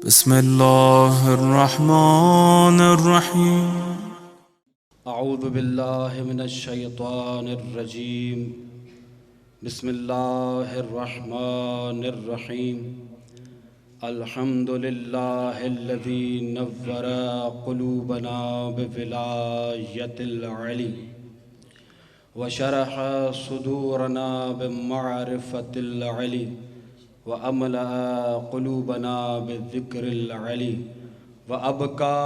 بسم الله الرحمن الرحيم. اعوذ باللہ من الشیطان الرجیم. بسم اللہ الرحمن الرحیم. الحمد للہ الذی نور قلوبنا بولایت العلی وشرح صدورنا بمعرفت العلی وأملأ قلوبنا بالذكر العلي وأبكى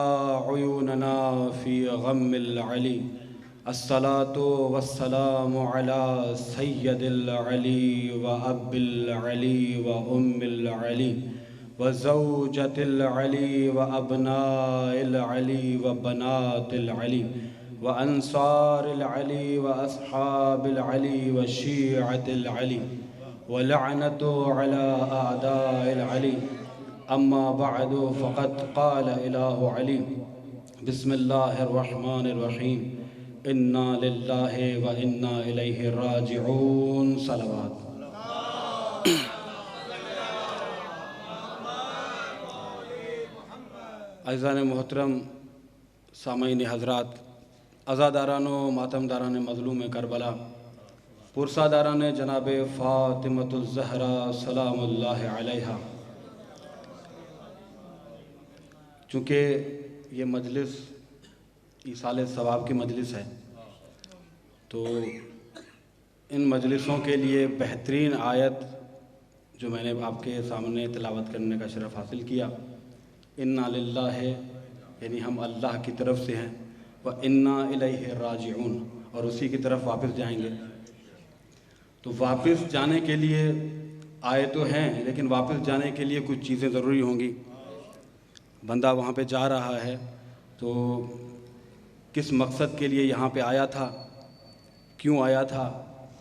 عيوننا في غم العلي. الصلاة والسلام على سيد العلي وأب العلي وأم العلي وزوجة العلي وأبناء العلي وبنات العلي وأنصار العلي وأصحاب العلي وشيعة العلي ولعنة على أعداء العلي. أما بعد فقد قال إله علي. بسم الله الرحمن الرحيم. إنا لله وإنا إليه راجعون. صلوات. عزیزان محترم، سامعین حضرات، عزاداران و ماتمداران مظلوم کربلا، پرساداران جناب فاطمۃ الزہرا سلام اللہ علیہا، چونکہ یہ مجلس ایصال ثواب کی مجلس ہے تو ان مجلسوں کے لیے بہترین آیت جو میں نے آپ کے سامنے تلاوت کرنے کا شرف حاصل کیا، انا للہ، یعنی ہم اللہ کی طرف سے ہیں، وَإِنَّا إِلَيْهِ رَاجِعُونَ، اور اسی کی طرف واپس جائیں گے. تو واپس جانے کے لیے آئے تو ہیں، لیکن واپس جانے کے لیے کچھ چیزیں ضروری ہوں گی. بندہ وہاں پہ جا رہا ہے تو کس مقصد کے لیے یہاں پہ آیا تھا، کیوں آیا تھا،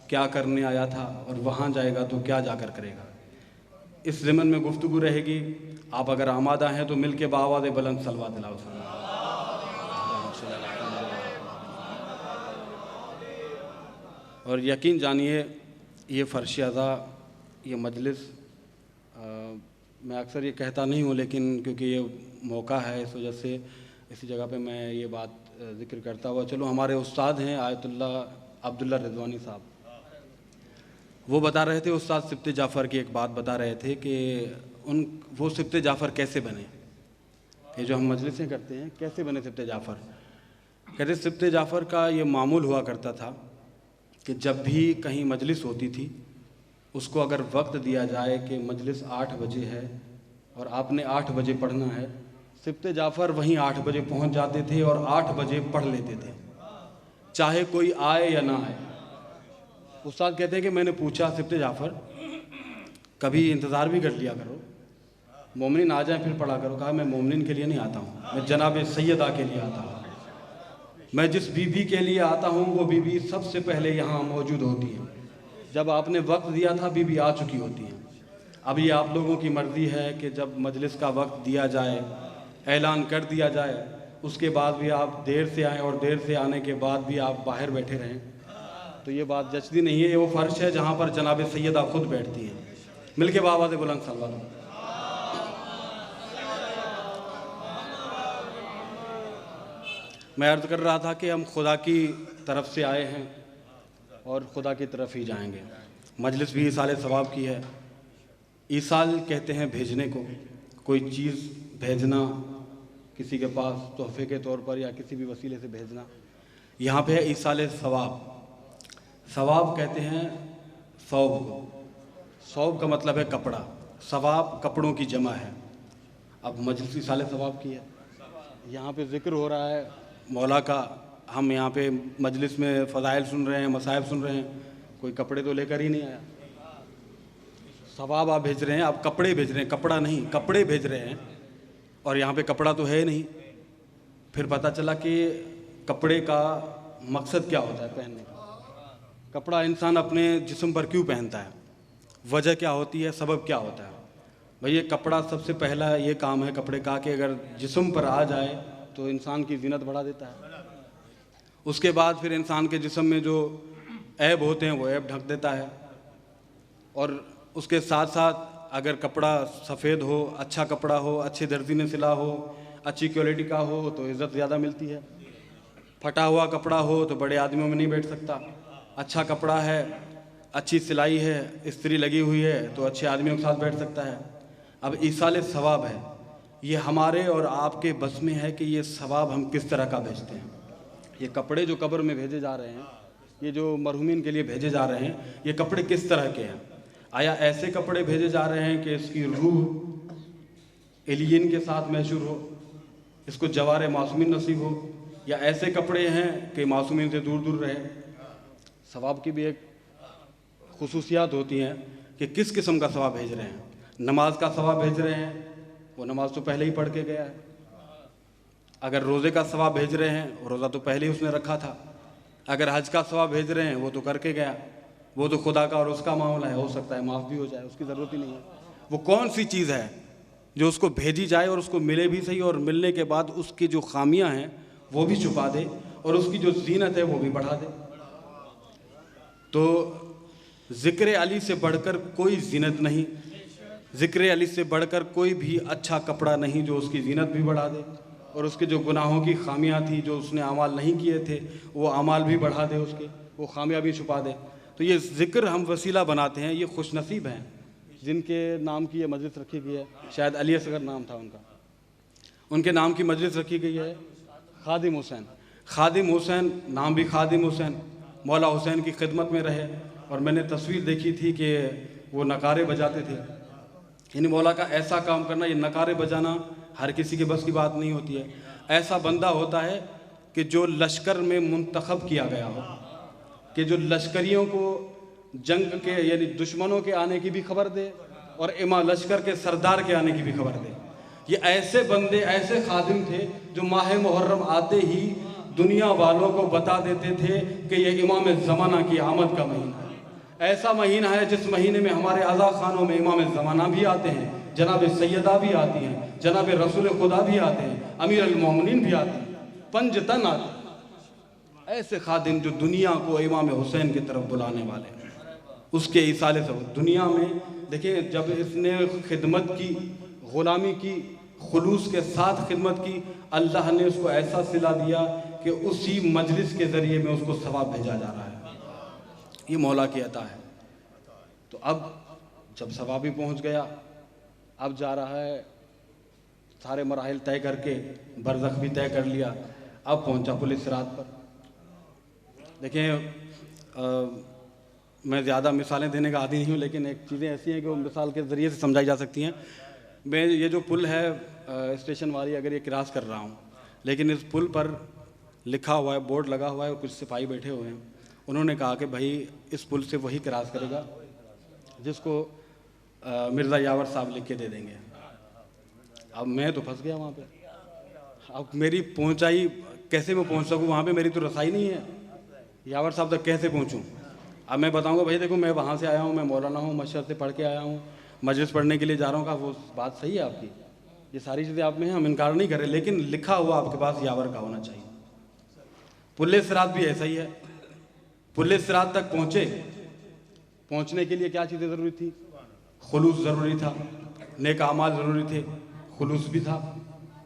کیا کرنے آیا تھا، اور وہاں جائے گا تو کیا جا کر کرے گا. اس ضمن میں گفتگو رہے گی. آپ اگر آمادہ ہیں تو مل کے بآواز بلند صلوات تلاوت فرمائیں. اور یقین جانیے یہ فرش عزا، یہ مجلس، میں اکثر یہ کہتا نہیں ہوں، لیکن کیونکہ یہ موقع ہے اس وجہ سے اسی جگہ پہ میں یہ بات ذکر کرتا ہوا چلو. ہمارے استاد ہیں آیت اللہ عبداللہ رضوانی صاحب، وہ بتا رہے تھے، استاد سبط جعفر کی ایک بات بتا رہے تھے کہ وہ سبط جعفر کیسے بنے. یہ جو ہم مجلسیں کرتے ہیں کیسے بنے سبط جعفر. کہتے سبط جعفر کا یہ معمول ہوا کرتا تھا کہ جب بھی کہیں مجلس ہوتی تھی، اس کو اگر وقت دیا جائے کہ مجلس 8 بجے ہے اور آپ نے 8 بجے پڑھنا ہے، سبط جعفر وہیں 8 بجے پہنچ جاتے تھے اور 8 بجے پڑھ لیتے تھے، چاہے کوئی آئے یا نہ آئے. استاد کہتے ہیں کہ میں نے پوچھا سبط جعفر کبھی انتظار بھی کر لیا کرو، مومنین آ جائیں پھر پڑھا کرو. کہا میں مومنین کے لیے نہیں آتا ہوں، میں جناب سیدہ کے لیے آتا ہوں. میں جس بی بی کے لیے آتا ہوں وہ بی بی سب سے پہلے یہاں موجود ہوتی ہے. جب آپ نے وقت دیا تھا بی بی آ چکی ہوتی ہیں. اب یہ آپ لوگوں کی مرضی ہے کہ جب مجلس کا وقت دیا جائے، اعلان کر دیا جائے، اس کے بعد بھی آپ دیر سے آئیں اور دیر سے آنے کے بعد بھی آپ باہر بیٹھے رہیں، تو یہ بات جچتی نہیں ہے. یہ وہ فرش ہے جہاں پر جناب سیدہ خود بیٹھتی ہیں. مل کے بآواز بلند صلوات. میں عرض کر رہا تھا کہ ہم خدا کی طرف سے آئے ہیں اور خدا کی طرف ہی جائیں گے. مجلس بھی ایصال ثواب کی ہے. ایصال کہتے ہیں بھیجنے کو، کوئی چیز بھیجنا کسی کے پاس تحفے کے طور پر یا کسی بھی وسیلے سے بھیجنا. یہاں پہ ہے ایصال ثواب. ثواب کہتے ہیں ثوب کو. ثوب کا مطلب ہے کپڑا، ثواب کپڑوں کی جمع ہے. اب مجلس ایصال ثواب کی ہے. یہاں پہ ذکر ہو رہا ہے مولا کا. ہم یہاں پہ مجلس میں فضائل سن رہے ہیں، مصائب سن رہے ہیں. کوئی کپڑے تو لے کر ہی نہیں آیا. ثواب آپ بھیج رہے ہیں، آپ کپڑے بھیج رہے ہیں، کپڑا نہیں، کپڑے بھیج رہے ہیں. اور یہاں پہ کپڑا تو ہے نہیں. پھر پتہ چلا کہ کپڑے کا مقصد کیا ہوتا ہے پہننے کا. کپڑا انسان اپنے جسم پر کیوں پہنتا ہے، وجہ کیا ہوتی ہے، سبب کیا ہوتا ہے. بھئی یہ کپڑا سب سے پہلا یہ کام ہے کپڑے کا کہ اگر جسم پر آ جائے تو انسان کی زینت بڑھا دیتا ہے. اس کے بعد پھر انسان کے جسم میں جو عیب ہوتے ہیں وہ عیب ڈھک دیتا ہے. اور اس کے ساتھ ساتھ اگر کپڑا سفید ہو، اچھا کپڑا ہو، اچھے درزی نے سلا ہو، اچھی کوالٹی کا ہو تو عزت زیادہ ملتی ہے۔ پھٹا ہوا کپڑا ہو تو بڑے آدمیوں میں نہیں بیٹھ سکتا۔ اچھا کپڑا ہے، اچھی سلائی ہے، استری لگی ہوئی ہے تو اچھے آدمیوں کے ساتھ بیٹھ سکتا ہے۔ اب ایصال ثواب ہے، یہ ہمارے اور آپ کے بس میں ہے کہ یہ ثواب ہم کس طرح کا بھیجتے ہیں۔ یہ کپڑے جو قبر میں بھیجے جا رہے ہیں، یہ جو مرحومین کے لیے بھیجے جا رہے ہیں، یہ کپڑے کس طرح کے ہیں؟ آیا ایسے کپڑے بھیجے جا رہے ہیں کہ اس کی روح ایلین کے ساتھ محشور ہو، اس کو جوار معصومین نصیب ہو، یا ایسے کپڑے ہیں کہ معصومین سے دور دور رہے؟ ثواب کی بھی ایک خصوصیات ہوتی ہیں کہ کس قسم کا ثواب بھیج رہے ہیں۔ نماز کا ثواب بھیج رہے ہیں، وہ نماز تو پہلے ہی پڑھ کے گیا ہے۔ اگر روزے کا ثواب بھیج رہے ہیں، روزہ تو پہلے ہی اس نے رکھا تھا۔ اگر حج کا ثواب بھیج رہے ہیں، وہ تو کر کے گیا، وہ تو خدا کا اور اس کا معاملہ ہے، ہو سکتا ہے معاف بھی ہو جائے، اس کی ضرورت ہی نہیں ہے۔ وہ کون سی چیز ہے جو اس کو بھیجی جائے اور اس کو ملے بھی صحیح، اور ملنے کے بعد اس کی جو خامیاں ہیں وہ بھی چھپا دے اور اس کی جو زینت ہے وہ بھی بڑھا دے؟ تو ذکر علی سے بڑھ کر کوئی زینت نہیں، ذکر علی سے بڑھ کر کوئی بھی اچھا کپڑا نہیں جو اس کی زینت بھی بڑھا دے اور اس کے جو گناہوں کی خامیاں تھی، جو اس نے اعمال نہیں کیے تھے، وہ اعمال بھی بڑھا دے، اس کے وہ خامیاں بھی چھپا دے۔ تو یہ ذکر ہم وسیلہ بناتے ہیں، یہ خوش نصیب ہیں جن کے نام کی یہ مجلس رکھی گئی ہے۔ شاید علی اصغر نام تھا ان کا، ان کے نام کی مجلس رکھی گئی ہے، خادم حسین۔ خادم حسین، نام بھی خادم حسین، مولا حسین کی خدمت میں رہے، اور میں نے تصویر دیکھی تھی کہ وہ نقارے بجاتے تھے۔ یعنی مولا کا ایسا کام کرنا، یہ نقارے بجانا ہر کسی کے بس کی بات نہیں ہوتی ہے۔ ایسا بندہ ہوتا ہے کہ جو لشکر میں منتخب کیا گیا ہو، کہ جو لشکریوں کو جنگ کے یعنی دشمنوں کے آنے کی بھی خبر دے اور لشکر کے سردار کے آنے کی بھی خبر دے۔ یہ ایسے بندے، ایسے خادم تھے جو ماہ محرم آتے ہی دنیا والوں کو بتا دیتے تھے کہ یہ امام زمانہ کی آمد کا مہینہ ہے۔ ایسا مہینہ ہے جس مہینے میں ہمارے عزا خانوں میں امام زمانہ بھی آتے ہیں، جناب سیدہ بھی آتی ہیں، جناب رسول خدا بھی آتے ہیں، امیر المومنین بھی آتے ہیں، پنج تن آتے ہیں۔ ایسے خادم جو دنیا کو امام حسین کی طرف بلانے والے ہیں، اس کے ایصال سے دنیا میں دیکھیں، جب اس نے خدمت کی، غلامی کی، خلوص کے ساتھ خدمت کی، اللہ نے اس کو ایسا صلہ دیا کہ اسی مجلس کے ذریعے میں اس کو ثواب بھیجا جا رہا ہے۔ یہ مولا کی عطا ہے۔ تو اب جب ثواب بھی پہنچ گیا، اب جا رہا ہے، سارے مراحل طے کر کے برزخ بھی طے کر لیا، اب پہنچا پل صراط پر۔ دیکھیں، میں زیادہ مثالیں دینے کا عادی نہیں ہوں، لیکن ایک چیزیں ایسی ہیں کہ وہ مثال کے ذریعے سے سمجھائی جا سکتی ہیں۔ میں یہ جو پل ہے اسٹیشن والی، اگر یہ کراس کر رہا ہوں، لیکن اس پل پر لکھا ہوا ہے، بورڈ لگا ہوا ہے، کچھ سپاہی بیٹھے ہوئے ہیں، انہوں نے کہا کہ بھائی اس پل سے وہی کراس کرے گا جس کو مرزا یاور صاحب لکھ کے دے دیں گے۔ اب میں تو پھنس گیا وہاں پہ، اب میری پہنچائی کیسے میں پہنچ سکوں وہاں پہ؟ میری تو رسائی نہیں ہے، یاور صاحب تک کیسے پہنچوں؟ اب میں بتاؤں گا بھائی دیکھو میں وہاں سے آیا ہوں، میں مولانا ہوں، مشہد سے پڑھ کے آیا ہوں، مجلس پڑھنے کے لیے جا رہا ہوں، کہا وہ بات صحیح ہے آپ کی، یہ ساری چیزیں آپ میں ہیں، ہم انکار نہیں کر رہے، لیکن لکھا ہوا آپ کے پاس یاور کا ہونا چاہیے۔ پل صراط بھی ایسا ہی ہے۔ پل صراط تک پہنچنے کے لیے کیا چیزیں ضروری تھی؟ خلوص ضروری تھا، نیک اعمال ضروری تھے، خلوص بھی تھا،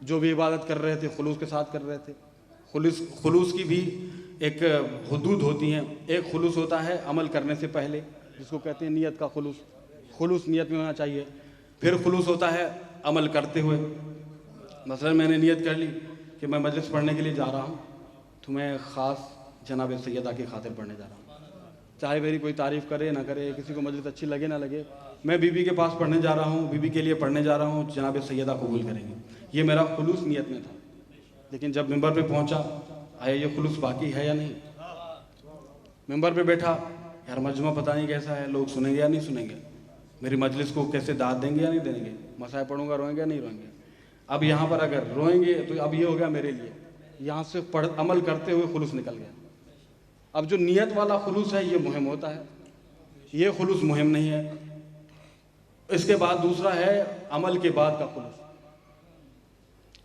جو بھی عبادت کر رہے تھے خلوص کے ساتھ کر رہے تھے۔ خلوص کی بھی ایک حدود ہوتی ہیں۔ ایک خلوص ہوتا ہے عمل کرنے سے پہلے، جس کو کہتے ہیں نیت کا خلوص، خلوص نیت میں ہونا چاہیے۔ پھر خلوص ہوتا ہے عمل کرتے ہوئے، مثلا میں نے نیت کر لی کہ میں مجلس پڑھنے کے لیے جا رہا ہوں، تو میں خاص جناب سیدہ کی خاطر پڑھنے جا رہا ہوں، چاہے میری کوئی تعریف کرے نہ کرے، کسی کو مجلس اچھی لگے نہ لگے، میں بی بی کے پاس پڑھنے جا رہا ہوں، بی بی کے لیے پڑھنے جا رہا ہوں، جناب سیدہ قبول کریں گے، یہ میرا خلوص نیت میں تھا۔ لیکن جب ممبر پہ پہنچا، آیا یہ خلوص باقی ہے یا نہیں؟ ممبر پہ بیٹھا، یار مجمع پتہ نہیں کیسا ہے، لوگ سنیں گے یا نہیں سنیں گے، میری مجلس کو کیسے داد دیں گے یا نہیں دیں گے، مسائل پڑھوں گا روئیں گے یا نہیں روئیں گے۔ اب یہاں پر اگر روئیں گے تو اب یہ ہو گیا میرے لیے، یہاں سے عمل کرتے ہوئے خلوص نکل گیا۔ اب جو نیت والا خلوص ہے یہ مہم ہوتا ہے، یہ خلوص مہم نہیں ہے۔ اس کے بعد دوسرا ہے عمل کے بعد کا خلوص۔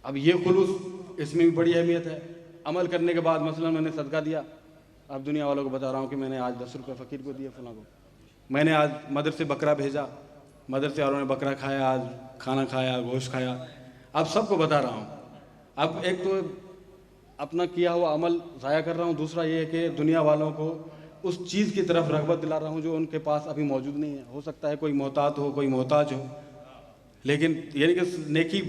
اب یہ خلوص، اس میں بھی بڑی اہمیت ہے۔ عمل کرنے کے بعد مثلا میں نے صدقہ دیا، اب دنیا والوں کو بتا رہا ہوں کہ میں نے آج 10 روپے فقیر کو دیے، فلاں کو، میں نے آج مدرسے بکرا بھیجا، مدرسے والوں نے بکرا کھایا، آج کھانا کھایا، گوشت کھایا. اب سب کو بتا رہا ہوں. اب ایک تو اپنا کیا ہوا عمل ضائع کر رہا ہوں، دوسرا یہ ہے کہ دنیا والوں کو اس چیز کی طرف رغبت دلا رہا ہوں جو ان کے پاس ابھی موجود نہیں ہے. ہو سکتا ہے کوئی محتاط ہو، کوئی محتاج ہو، لیکن یعنی کہ نیکی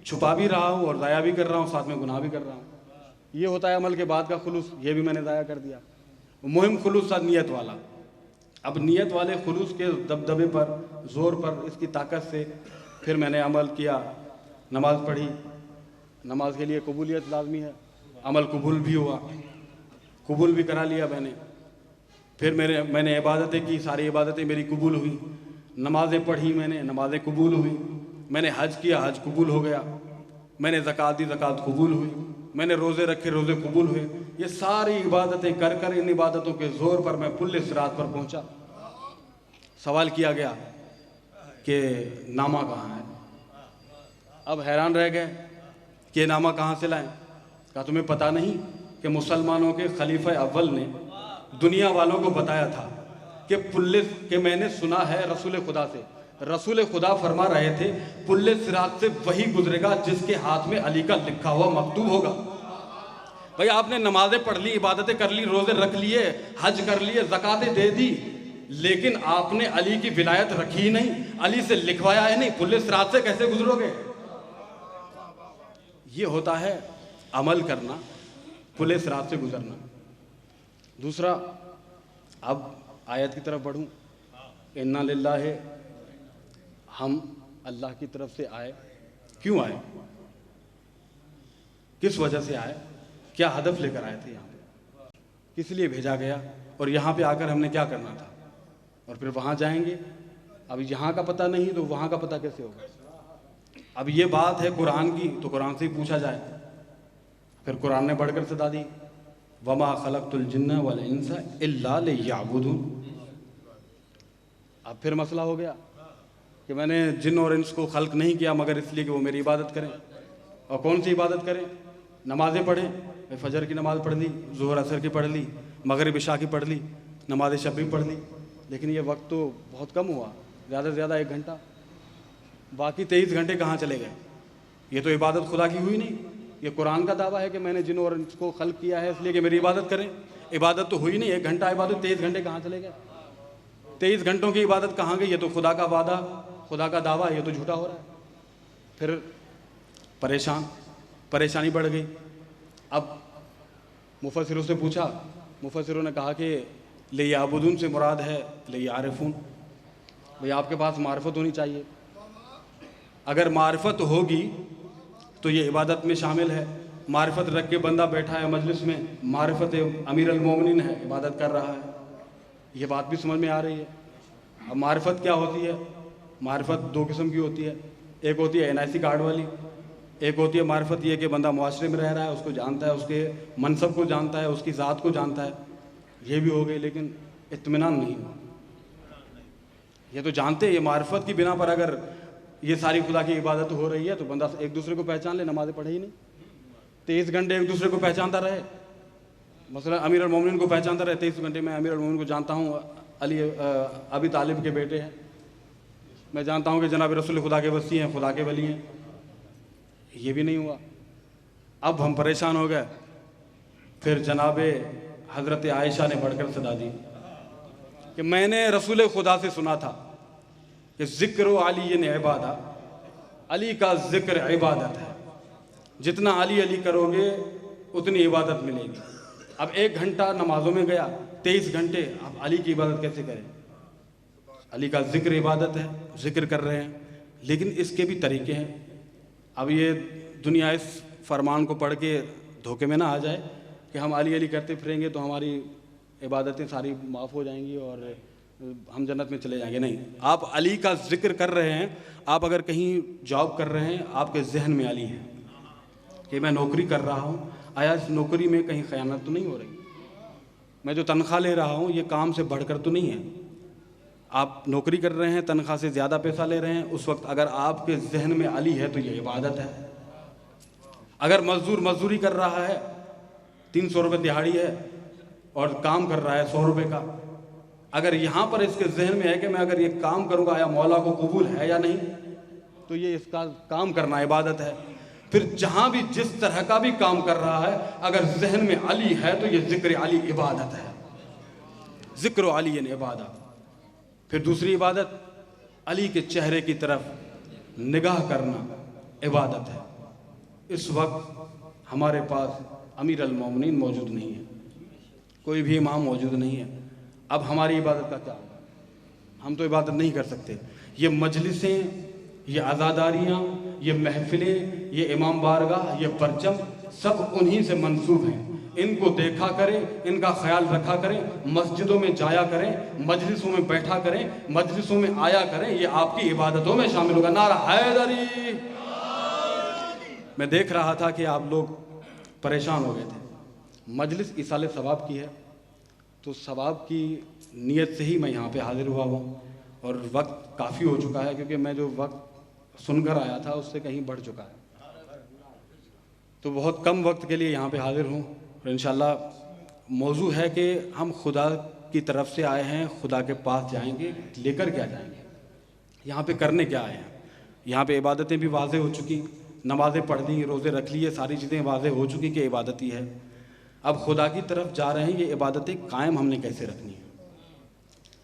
چھپا بھی رہا ہوں اور ضائع بھی کر رہا ہوں، ساتھ میں گناہ بھی کر رہا ہوں. یہ ہوتا ہے عمل کے بعد کا خلوص. یہ بھی میں نے ضائع کر دیا. مہم خلوص تھا نیت والا. اب نیت والے خلوص کے دبدبے پر، زور پر، اس کی طاقت سے پھر میں نے عمل کیا. نماز پڑھی. نماز کے لیے قبولیت لازمی ہے. عمل قبول بھی ہوا، قبول بھی کرا لیا میں نے. پھر میں نے عبادتیں کی، ساری عبادتیں میری قبول ہوئی. نمازیں پڑھی میں نے، نمازیں قبول ہوئی. میں نے حج کیا، حج قبول ہو گیا. میں نے زکوٰۃ دی، زکوٰۃ قبول ہوئی. میں نے روزے رکھے، روزے قبول ہوئے. یہ ساری عبادتیں کر کر ان عبادتوں کے زور پر میں پل صراط پر پہنچا. سوال کیا گیا کہ نامہ کہاں ہے؟ اب حیران رہ گئے کہ نامہ کہاں سے لائیں. کہا تمہیں پتہ نہیں کہ مسلمانوں کے خلیفہ اول نے دنیا والوں کو بتایا تھا کہ میں نے سنا ہے رسول خدا سے، رسول خدا فرما رہے تھے پل صراط سے وہی گزرے گا جس کے ہاتھ میں علی کا لکھا ہوا مکتوب ہوگا. بھائی آپ نے نمازیں پڑھ لی، عبادتیں کر لی، روزے رکھ لیے، حج کر لیے، زکاتیں دے دی، لیکن آپ نے علی کی ولایت رکھی ہی نہیں، علی سے لکھوایا ہے نہیں. پل صراط سے کیسے گزرو گے؟ یہ ہوتا ہے عمل کرنا، پل صراط سے گزرنا. دوسرا، اب آیت کی طرف بڑھوں. انا للہ، ہم اللہ کی طرف سے آئے. کیوں آئے؟ کس وجہ سے آئے؟ کیا ہدف لے کر آئے تھے یہاں پہ؟ کس لیے بھیجا گیا؟ اور یہاں پہ آ کر ہم نے کیا کرنا تھا؟ اور پھر وہاں جائیں گے. اب یہاں کا پتہ نہیں تو وہاں کا پتہ کیسے ہوگا؟ اب یہ بات ہے قرآن کی تو قرآن سے ہی پوچھا جائے. پھر قرآن نے بڑھ کر صدا دی، وما خلقت الجن والانس الا لیعبدون. اب پھر مسئلہ ہو گیا کہ میں نے جن اور انس کو خلق نہیں کیا مگر اس لیے کہ وہ میری عبادت کریں. اور کون سی عبادت کریں؟ نمازیں پڑھیں. فجر کی نماز پڑھ لی، ظہر عصر کی پڑھ لی، مغرب عشاء کی پڑھ لی، نماز شب بھی پڑھ لی. لیکن یہ وقت تو بہت کم ہوا، زیادہ سے زیادہ 1 گھنٹہ. باقی 23 گھنٹے کہاں چلے گئے؟ یہ تو عبادت خدا کی ہوئی نہیں. یہ قرآن کا دعویٰ ہے کہ میں نے جن اور انس کو خلق کیا ہے اس لیے کہ میری عبادت کریں. عبادت تو ہوئی نہیں. 1 گھنٹہ عبادت، 23 گھنٹے کہاں چلے گئے؟ 23 گھنٹوں کی عبادت کہاں گئی؟ یہ تو خدا کا وعدہ، خدا کا دعویٰ، یہ تو جھوٹا ہو رہا ہے. پھر پریشانی بڑھ گئی. اب مفسروں سے پوچھا، مفسروں نے کہا کہ لیعبدون سے مراد ہے لیعرفون. بھئی آپ کے پاس معرفت ہونی چاہیے. اگر معرفت ہوگی تو یہ عبادت میں شامل ہے. معرفت رکھ کے بندہ بیٹھا ہے مجلس میں، معرفت امیر المومنین ہے، عبادت کر رہا ہے. یہ بات بھی سمجھ میں آ رہی ہے. اب معرفت کیا ہوتی ہے؟ معرفت 2 قسم کی ہوتی ہے. ایک ہوتی ہے NIC کارڈ والی، ایک ہوتی ہے معرفت یہ کہ بندہ معاشرے میں رہ رہا ہے، اس کو جانتا ہے، اس کے منصب کو جانتا ہے، اس کی ذات کو جانتا ہے. یہ بھی ہو گئی لیکن اطمینان نہیں ہوا. یہ تو جانتے یہ معرفت کی بنا پر اگر یہ ساری خدا کی عبادت ہو رہی ہے تو بندہ ایک دوسرے کو پہچان لے. نمازیں پڑھے ہی نہیں، 23 گھنٹے ایک دوسرے کو پہچانتا رہے. مثلا امیر المومنین کو پہچانتا رہے. 23 گھنٹے میں امیر المومنین کو جانتا ہوں، علی ابی طالب کے بیٹے ہیں. میں جانتا ہوں کہ جناب رسول خدا کے وصی ہیں، خدا کے ولی ہیں. یہ بھی نہیں ہوا. اب ہم پریشان ہو گئے. پھر جناب حضرت عائشہ نے بڑھ کر صدا دی کہ میں نے رسول خدا سے سنا تھا کہ ذکر علی عبادہ، علی کا ذکر عبادت ہے. جتنا علی علی کرو گے اتنی عبادت ملے گی. اب 1 گھنٹہ نمازوں میں گیا، 23 گھنٹے. اب علی کی عبادت کیسے کریں؟ علی کا ذکر عبادت ہے، ذکر کر رہے ہیں، لیکن اس کے بھی طریقے ہیں. اب یہ دنیا اس فرمان کو پڑھ کے دھوکے میں نہ آ جائے کہ ہم علی علی کرتے پھریں گے تو ہماری عبادتیں ساری معاف ہو جائیں گی اور ہم جنت میں چلے جائیں گے. نہیں، آپ علی کا ذکر کر رہے ہیں. آپ اگر کہیں جاب کر رہے ہیں، آپ کے ذہن میں علی ہے کہ میں نوکری کر رہا ہوں، آیا اس نوکری میں کہیں خیانت تو نہیں ہو رہی؟ میں جو تنخواہ لے رہا ہوں یہ کام سے بڑھ کر تو نہیں ہے؟ آپ نوکری کر رہے ہیں، تنخواہ سے زیادہ پیسہ لے رہے ہیں، اس وقت اگر آپ کے ذہن میں علی ہے تو یہ عبادت ہے. اگر مزدور مزدوری کر رہا ہے، 300 روپے دہاڑی ہے اور کام کر رہا ہے 100 روپے کا، اگر یہاں پر اس کے ذہن میں ہے کہ میں اگر یہ کام کروں گا آیا مولا کو قبول ہے یا نہیں، تو یہ اس کا کام کرنا عبادت ہے۔ پھر جہاں بھی جس طرح کا بھی کام کر رہا ہے اگر ذہن میں علی ہے تو یہ ذکر علی عبادت ہے، ذکر علی عبادت۔ پھر دوسری عبادت علی کے چہرے کی طرف نگاہ کرنا عبادت ہے۔ اس وقت ہمارے پاس امیر المومنین موجود نہیں ہے، کوئی بھی امام موجود نہیں ہے، اب ہماری عبادت کا کیا ہوگا؟ ہم تو عبادت نہیں کر سکتے۔ یہ مجلسیں، یہ عزاداریاں، یہ محفلیں، یہ امام بارگاہ، یہ پرچم سب انہی سے منسوب ہیں۔ ان کو دیکھا کریں، ان کا خیال رکھا کریں، مسجدوں میں جایا کریں، مجلسوں میں بیٹھا کریں، مجلسوں میں آیا کریں، یہ آپ کی عبادتوں میں شامل ہوگا۔ نعرہ حیدری! میں دیکھ رہا تھا کہ آپ لوگ پریشان ہو گئے تھے۔ مجلس ایصال ثواب کی ہے، تو ثواب کی نیت سے ہی میں یہاں پہ حاضر ہوا ہوں، اور وقت کافی ہو چکا ہے کیونکہ میں جو وقت سن کر آیا تھا اس سے کہیں بڑھ چکا ہے، تو بہت کم وقت کے لیے یہاں پہ حاضر ہوں۔ اور انشاءاللہ موضوع ہے کہ ہم خدا کی طرف سے آئے ہیں، خدا کے پاس جائیں گے، لے کر کیا جائیں گے، یہاں پہ کرنے کیا آئے ہیں۔ یہاں پہ عبادتیں بھی واضح ہو چکی، نمازیں پڑھ لی، روزے رکھ لیے، ساری چیزیں واضح ہو چکی کہ عبادت ہی ہے۔ اب خدا کی طرف جا رہے ہیں، یہ عبادتیں قائم ہم نے کیسے رکھنی ہیں،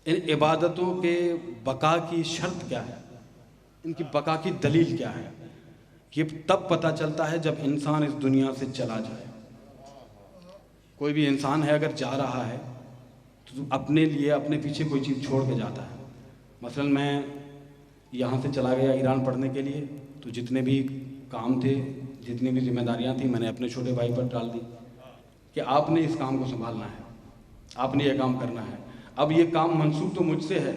ان عبادتوں کے بقا کی شرط کیا ہے، ان کی بقا کی دلیل کیا ہے، یہ تب پتہ چلتا ہے جب انسان اس دنیا سے چلا جائے۔ کوئی بھی انسان ہے اگر جا رہا ہے تو اپنے لیے اپنے پیچھے کوئی چیز چھوڑ کے جاتا ہے۔ مثلا میں یہاں سے چلا گیا ایران پڑھنے کے لیے، تو جتنے بھی کام تھے، جتنی بھی ذمہ داریاں تھیں، میں نے اپنے چھوٹے بھائی پر ڈال دی کہ آپ نے اس کام کو سنبھالنا ہے، آپ نے یہ کام کرنا ہے۔ اب یہ کام منسوب تو مجھ سے ہے،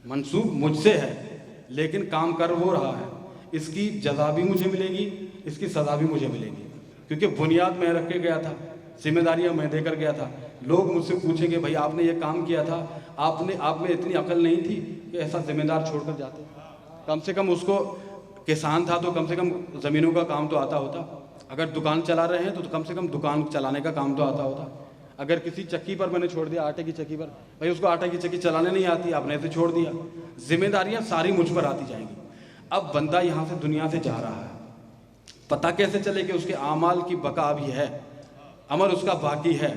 منسوب مجھ سے ہے، لیکن کام کر وہ رہا ہے، اس کی جزا بھی مجھے ملے گی، اس کی سزا بھی مجھے ملے گی، کیونکہ بنیاد میں رکھ کے گیا تھا، ذمہ داریاں میں دے کر گیا تھا۔ لوگ مجھ سے پوچھیں گے بھائی آپ نے یہ کام کیا تھا، آپ میں اتنی عقل نہیں تھی کہ ایسا ذمہ دار چھوڑ کر جاتے؟ کم سے کم اس کو کسان تھا تو کم سے کم زمینوں کا کام تو آتا ہوتا، اگر دکان چلا رہے ہیں تو کم سے کم دکان چلانے کا کام تو آتا ہوتا۔ اگر کسی چکی پر میں نے چھوڑ دیا، آٹے کی چکی پر، بھائی اس کو آٹے کی چکی چلانے نہیں آتی، آپ نے اسے چھوڑ دیا، ذمہ داریاں ساری مجھ پر آتی جائیں گی۔ اب بندہ یہاں سے دنیا سے جا رہا ہے، پتہ کیسے چلے کہ اس کے اعمال کی بقا بھی ہے، عمل اس کا باقی ہے،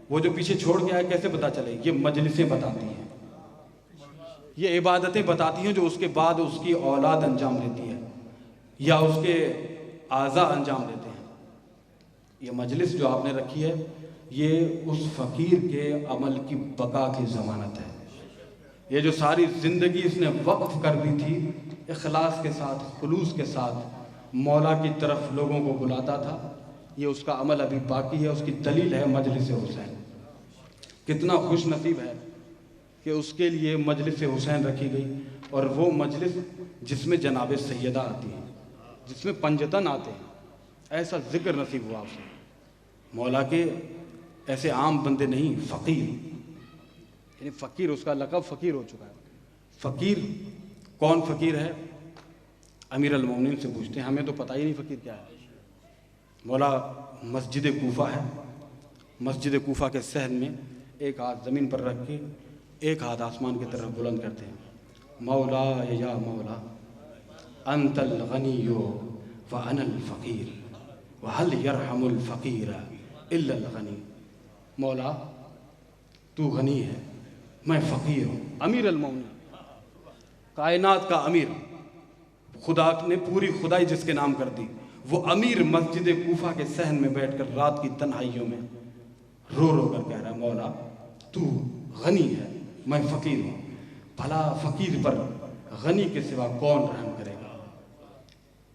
وہ جو پیچھے چھوڑ کے آئے کیسے پتہ چلے؟ یہ مجلسیں بتاتی ہیں، یہ عبادتیں بتاتی ہیں جو اس کے بعد اس کی اولاد انجام دیتی ہے یا اس کے اعضاء انجام دیتے ہیں۔ یہ مجلس جو آپ نے رکھی ہے یہ اس فقیر کے عمل کی بقا کی ضمانت ہے۔ یہ جو ساری زندگی اس نے وقف کر دی تھی، اخلاص کے ساتھ، خلوص کے ساتھ مولا کی طرف لوگوں کو بلاتا تھا، یہ اس کا عمل ابھی باقی ہے، اس کی دلیل ہے مجلس حسین۔ کتنا خوش نصیب ہے کہ اس کے لیے مجلس حسین رکھی گئی، اور وہ مجلس جس میں جناب سیدہ آتی ہیں، جس میں پنجتن آتے ہیں، ایسا ذکر نصیب ہوا آپ سے۔ مولا کے ایسے عام بندے نہیں، فقیر، یعنی فقیر، اس کا لقب فقیر ہو چکا ہے۔ فقیر کون فقیر ہے؟ امیر المومنین سے پوچھتے ہیں، ہمیں تو پتہ ہی نہیں فقیر کیا ہے۔ مولا مسجد کوفہ ہے، مسجد کوفہ کے صحن میں ایک ہاتھ زمین پر رکھ کے ایک ہاتھ آسمان کی طرف بلند کرتے ہیں، مولا یا مولا انت الغنی وانا الفقیر وهل يرحم الفقیر الا الغنی۔ مولا تو غنی ہے، میں فقیر ہوں۔ امیر المومنین، کائنات کا امیر، خدا نے پوری خدائی جس کے نام کر دی، وہ امیر مسجد کوفہ کے صحن میں بیٹھ کر رات کی تنہائیوں میں رو رو کر کہہ رہا ہے، مولا تو غنی ہے، میں فقیر ہوں، بھلا فقیر پر غنی کے سوا کون رحم کرے گا؟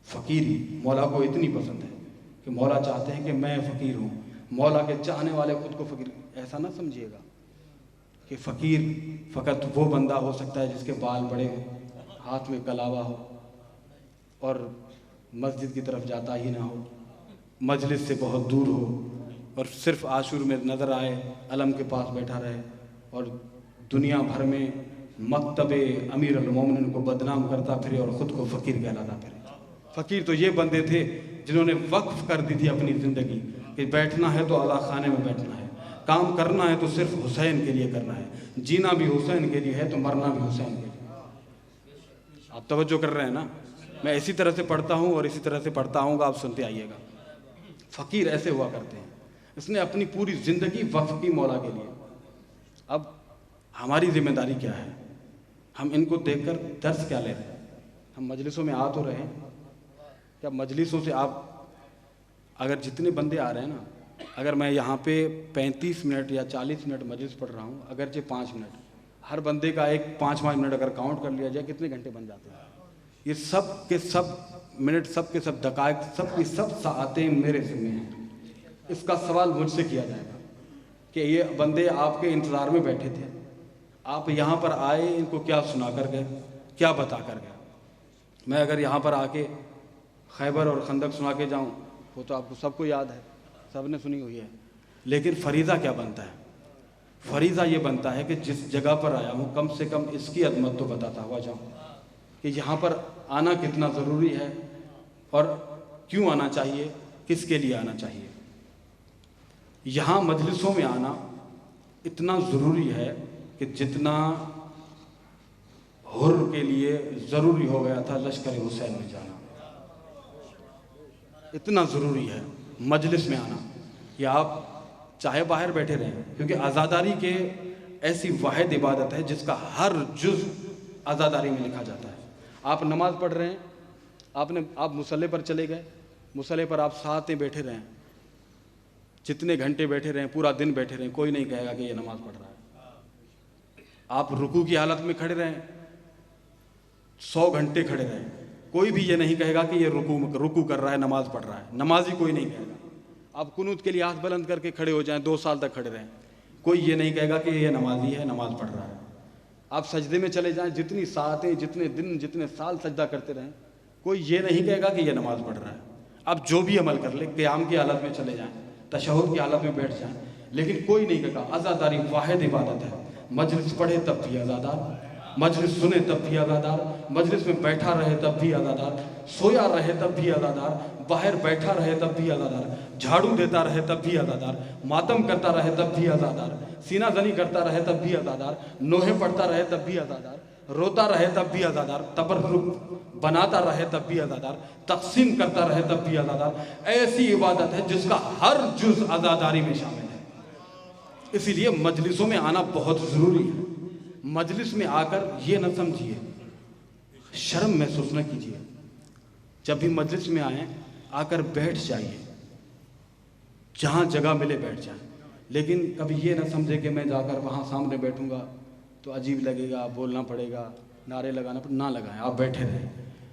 فقیری مولا کو اتنی پسند ہے کہ مولا چاہتے ہیں کہ میں فقیر ہوں۔ مولا کے چاہنے والے خود کو فقیر، ایسا نہ سمجھیے گا کہ فقیر فقط وہ بندہ ہو سکتا ہے جس کے بال بڑے ہوں، ہاتھ میں کلاوا ہو اور مسجد کی طرف جاتا ہی نہ ہو، مجلس سے بہت دور ہو اور صرف عاشور میں نظر آئے، علم کے پاس بیٹھا رہے اور دنیا بھر میں مکتب امیر المومنین کو بدنام کرتا پھرے اور خود کو فقیر کہلاتا پھرے۔ فقیر تو یہ بندے تھے جنہوں نے وقف کر دی تھی اپنی زندگی کہ بیٹھنا ہے تو اللہ خانے میں بیٹھنا ہے، کام کرنا ہے تو صرف حسین کے لیے کرنا ہے، جینا بھی حسین کے لیے ہے تو مرنا بھی حسین کے لیے۔ آپ توجہ کر رہے ہیں نا؟ میں اسی طرح سے پڑھتا ہوں اور اسی طرح سے پڑھتا ہوں گا، آپ سنتے آئیے گا۔ فقیر ایسے ہوا کرتے ہیں، اس نے اپنی پوری زندگی وقف کی مولا کے لیے۔ اب ہماری ذمہ داری کیا ہے؟ ہم ان کو دیکھ کر درس کیا لے رہے ہیں؟ ہم مجلسوں میں آ تو رہے ہیں، کیا مجلسوں سے آپ اگر جتنے بندے آ رہے ہیں نا، اگر میں یہاں پہ 35 منٹ یا 40 منٹ مجلس پڑھ رہا ہوں، اگرچہ 5 منٹ، ہر بندے کا ایک 5-5 منٹ اگر کاؤنٹ کر لیا جائے کتنے گھنٹے بن جاتے ہیں؟ یہ سب کے سب منٹ، سب کے سب دقائق، سب کی سب ساعتیں میرے ذمہ ہیں۔ اس کا سوال مجھ سے کیا جائے گا کہ یہ بندے آپ کے انتظار میں بیٹھے تھے، آپ یہاں پر آئے، ان کو کیا سنا کر گئے، کیا بتا کر گئے؟ میں اگر یہاں پر آ کے خیبر اور خندق سنا کے جاؤں، وہ تو آپ کو سب کو یاد ہے، سب نے سنی ہوئی ہے، لیکن فریضہ کیا بنتا ہے؟ فریضہ یہ بنتا ہے کہ جس جگہ پر آیا ہوں کم سے کم اس کی عظمت تو بتاتا ہوا جاؤں کہ یہاں پر آنا کتنا ضروری ہے اور کیوں آنا چاہیے، کس کے لیے آنا چاہیے۔ یہاں مجلسوں میں آنا اتنا ضروری ہے کہ جتنا حر کے لیے ضروری ہو گیا تھا لشکر حسین میں جانا، اتنا ضروری ہے مجلس میں آنا۔ یا آپ چاہے باہر بیٹھے رہیں، کیونکہ عزاداری کے ایسی واحد عبادت ہے جس کا ہر جز عزاداری میں لکھا جاتا ہے۔ آپ نماز پڑھ رہے ہیں، آپ مصلی پر چلے گئے، مصلی پر آپ ساعتیں بیٹھے رہیں، جتنے گھنٹے بیٹھے رہیں، پورا دن بیٹھے رہیں، کوئی نہیں کہے گا کہ یہ نماز پڑھ رہا ہے۔ آپ رکوع کی حالت میں کھڑے رہیں، 100 گھنٹے کھڑے رہیں، کوئی بھی یہ نہیں کہے گا کہ یہ رکوع کر رہا ہے، نماز پڑھ رہا ہے، نمازی کوئی نہیں کہے گا۔ آپ قنوت کے لیے ہاتھ بلند کر کے کھڑے ہو جائیں، 2 سال تک کھڑے رہیں، کوئی یہ نہیں کہے گا کہ یہ نمازی ہے، نماز پڑھ رہا ہے۔ آپ سجدے میں چلے جائیں، جتنی ساعتیں، جتنے دن، جتنے سال سجدہ کرتے رہیں، کوئی یہ نہیں کہے گا کہ یہ نماز پڑھ رہا ہے۔ آپ جو بھی عمل کر لیں، قیام کی حالت میں چلے جائیں، تشہد کی حالت میں بیٹھ جائیں، لیکن کوئی نہیں کہے گا۔ عزاداری واحد عبادت ہے، مجلس پڑھے تب بھی عزادار، مجلس سنے تب بھی عزادار، مجلس میں بیٹھا رہے تب بھی عزادار، سویا رہے تب بھی عزادار، باہر بیٹھا رہے تب بھی عزادار، جھاڑو دیتا رہے تب بھی عزادار، ماتم کرتا رہے تب بھی عزادار، سینہ زنی کرتا رہے تب بھی عزادار، نوحے پڑھتا رہے تب بھی عزادار، روتا رہے تب بھی عزادار، تبرک بناتا رہے تب بھی عزادار، تقسیم کرتا رہے تب بھی عزادار۔ ایسی عبادت ہے جس کا ہر جز عزاداری میں شامل ہے۔ اسی لیے مجلسوں میں آنا بہت ضروری ہے۔ مجلس میں آ کر یہ نہ سمجھیے، شرم محسوس نہ کیجیے، جب بھی مجلس میں آئیں آ کر بیٹھ جائیے، جہاں جگہ ملے بیٹھ جائیں، لیکن کبھی یہ نہ سمجھے کہ میں جا کر وہاں سامنے بیٹھوں گا تو عجیب لگے گا، بولنا پڑے گا، نعرے لگانا پڑے، نہ لگائیں، آپ بیٹھے رہیں،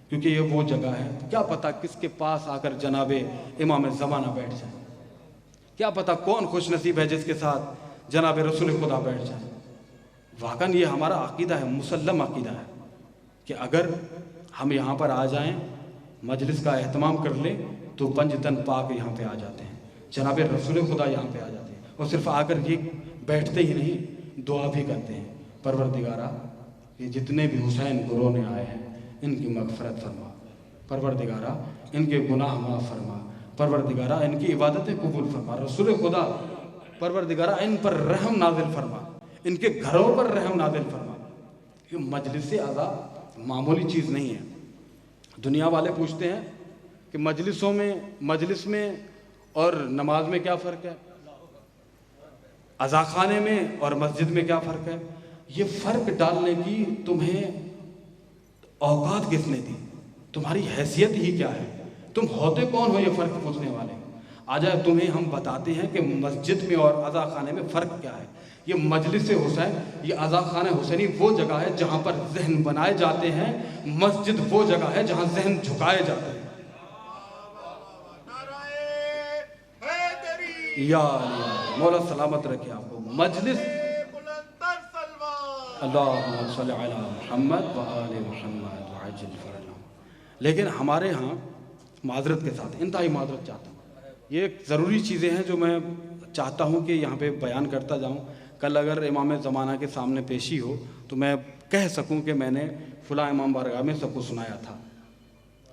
کیونکہ یہ وہ جگہ ہے۔ کیا پتہ کس کے پاس آ کر جناب امام زمانہ بیٹھ جائیں، کیا پتہ کون خوش نصیب ہے جس کے ساتھ جناب رسول خدا بیٹھ جائیں۔ واقعاً یہ ہمارا عقیدہ ہے، مسلم عقیدہ ہے کہ اگر ہم یہاں پر آ جائیں، مجلس کا اہتمام کر لیں تو 5 تن پاک یہاں پہ آ جاتے ہیں، جناب رسول خدا یہاں پہ آ جاتے ہیں، اور صرف آ کر یہ بیٹھتے ہی نہیں، دعا بھی کرتے ہیں، پروردگارہ یہ جتنے بھی حسین کو رونے آئے ہیں ان کی مغفرت فرما، پروردگارہ ان کے گناہ معاف فرما، پروردگارہ ان کی عبادتیں قبول فرما، رسول خدا پروردگارہ ان پر رحم نازل فرما، ان کے گھروں پر رحم نازل فرما۔ یہ مجلس اعضا معمولی چیز نہیں ہے۔ دنیا والے پوچھتے ہیں کہ مجلس میں اور نماز میں کیا فرق ہے، عزا خانے میں اور مسجد میں کیا فرق ہے؟ یہ فرق ڈالنے کی تمہیں اوقات کس نے دی؟ تمہاری حیثیت ہی کیا ہے؟ تم ہوتے کون ہو یہ فرق پوچھنے والے؟ آج تمہیں ہم بتاتے ہیں کہ مسجد میں اور عزا خانے میں فرق کیا ہے۔ یہ مجلس حسین، یہ عزا خانہ حسینی وہ جگہ ہے جہاں پر ذہن بنائے جاتے ہیں، مسجد وہ جگہ ہے جہاں ذہن جھکائے جاتے ہیں۔ یا اللہ مولا سلامت رکھے آپ کو۔ مجلس اللہم صلی علی محمد و آل محمد وعجل فرجہم۔ لیکن ہمارے ہاں معذرت کے ساتھ، انتہائی معذرت چاہتا ہوں، یہ ایک ضروری چیزیں ہیں جو میں چاہتا ہوں کہ یہاں پہ بیان کرتا جاؤں۔ کل اگر امام زمانہ کے سامنے پیشی ہو تو میں کہہ سکوں کہ میں نے فلاں امام بارگاہ میں سب کو سنایا تھا۔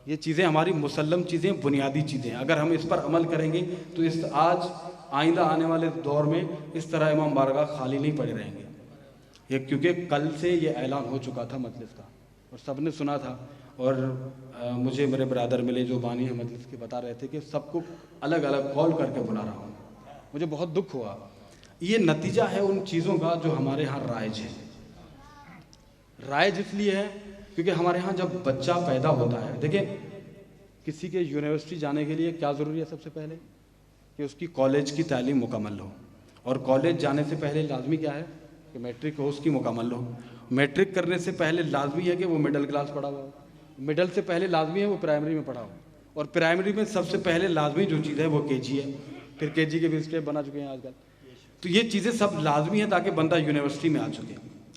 یہ چیزیں ہماری مسلم چیزیں، بنیادی چیزیں، اگر ہم اس پر عمل کریں گے تو اس آج آئندہ آنے والے دور میں اس طرح امام بارگاہ خالی نہیں پڑے رہیں گے. یہ کیونکہ کل سے یہ اعلان ہو چکا تھا مجلس کا اور سب نے سنا تھا. اور مجھے میرے برادر ملے جو بانی ہیں مجلس کے، بتا رہے تھے کہ سب کو الگ الگ کال کر کے بلا رہا ہوں. مجھے بہت دکھ ہوا. یہ نتیجہ ہے ان چیزوں کا جو ہمارے ہاں رائج ہے. رائج اس لیے ہے کیونکہ ہمارے ہاں جب بچہ پیدا ہوتا ہے، دیکھیں کسی کے یونیورسٹی جانے کے لیے کیا ضروری ہے؟ سب سے پہلے کہ اس کی کالج کی تعلیم مکمل ہو. اور کالج جانے سے پہلے لازمی کیا ہے؟ کہ میٹرک ہو اس کی مکمل ہو. میٹرک کرنے سے پہلے لازمی ہے کہ وہ مڈل کلاس پڑھا ہوا ہو. مڈل سے پہلے لازمی ہے وہ پرائمری میں پڑھا ہو. اور پرائمری میں سب سے پہلے لازمی جو چیز ہے وہ کے جی ہے. پھر کے جی کے بھی اسٹیپ بنا چکے ہیں آج کل. تو یہ چیزیں سب لازمی ہیں تاکہ بندہ یونیورسٹی میں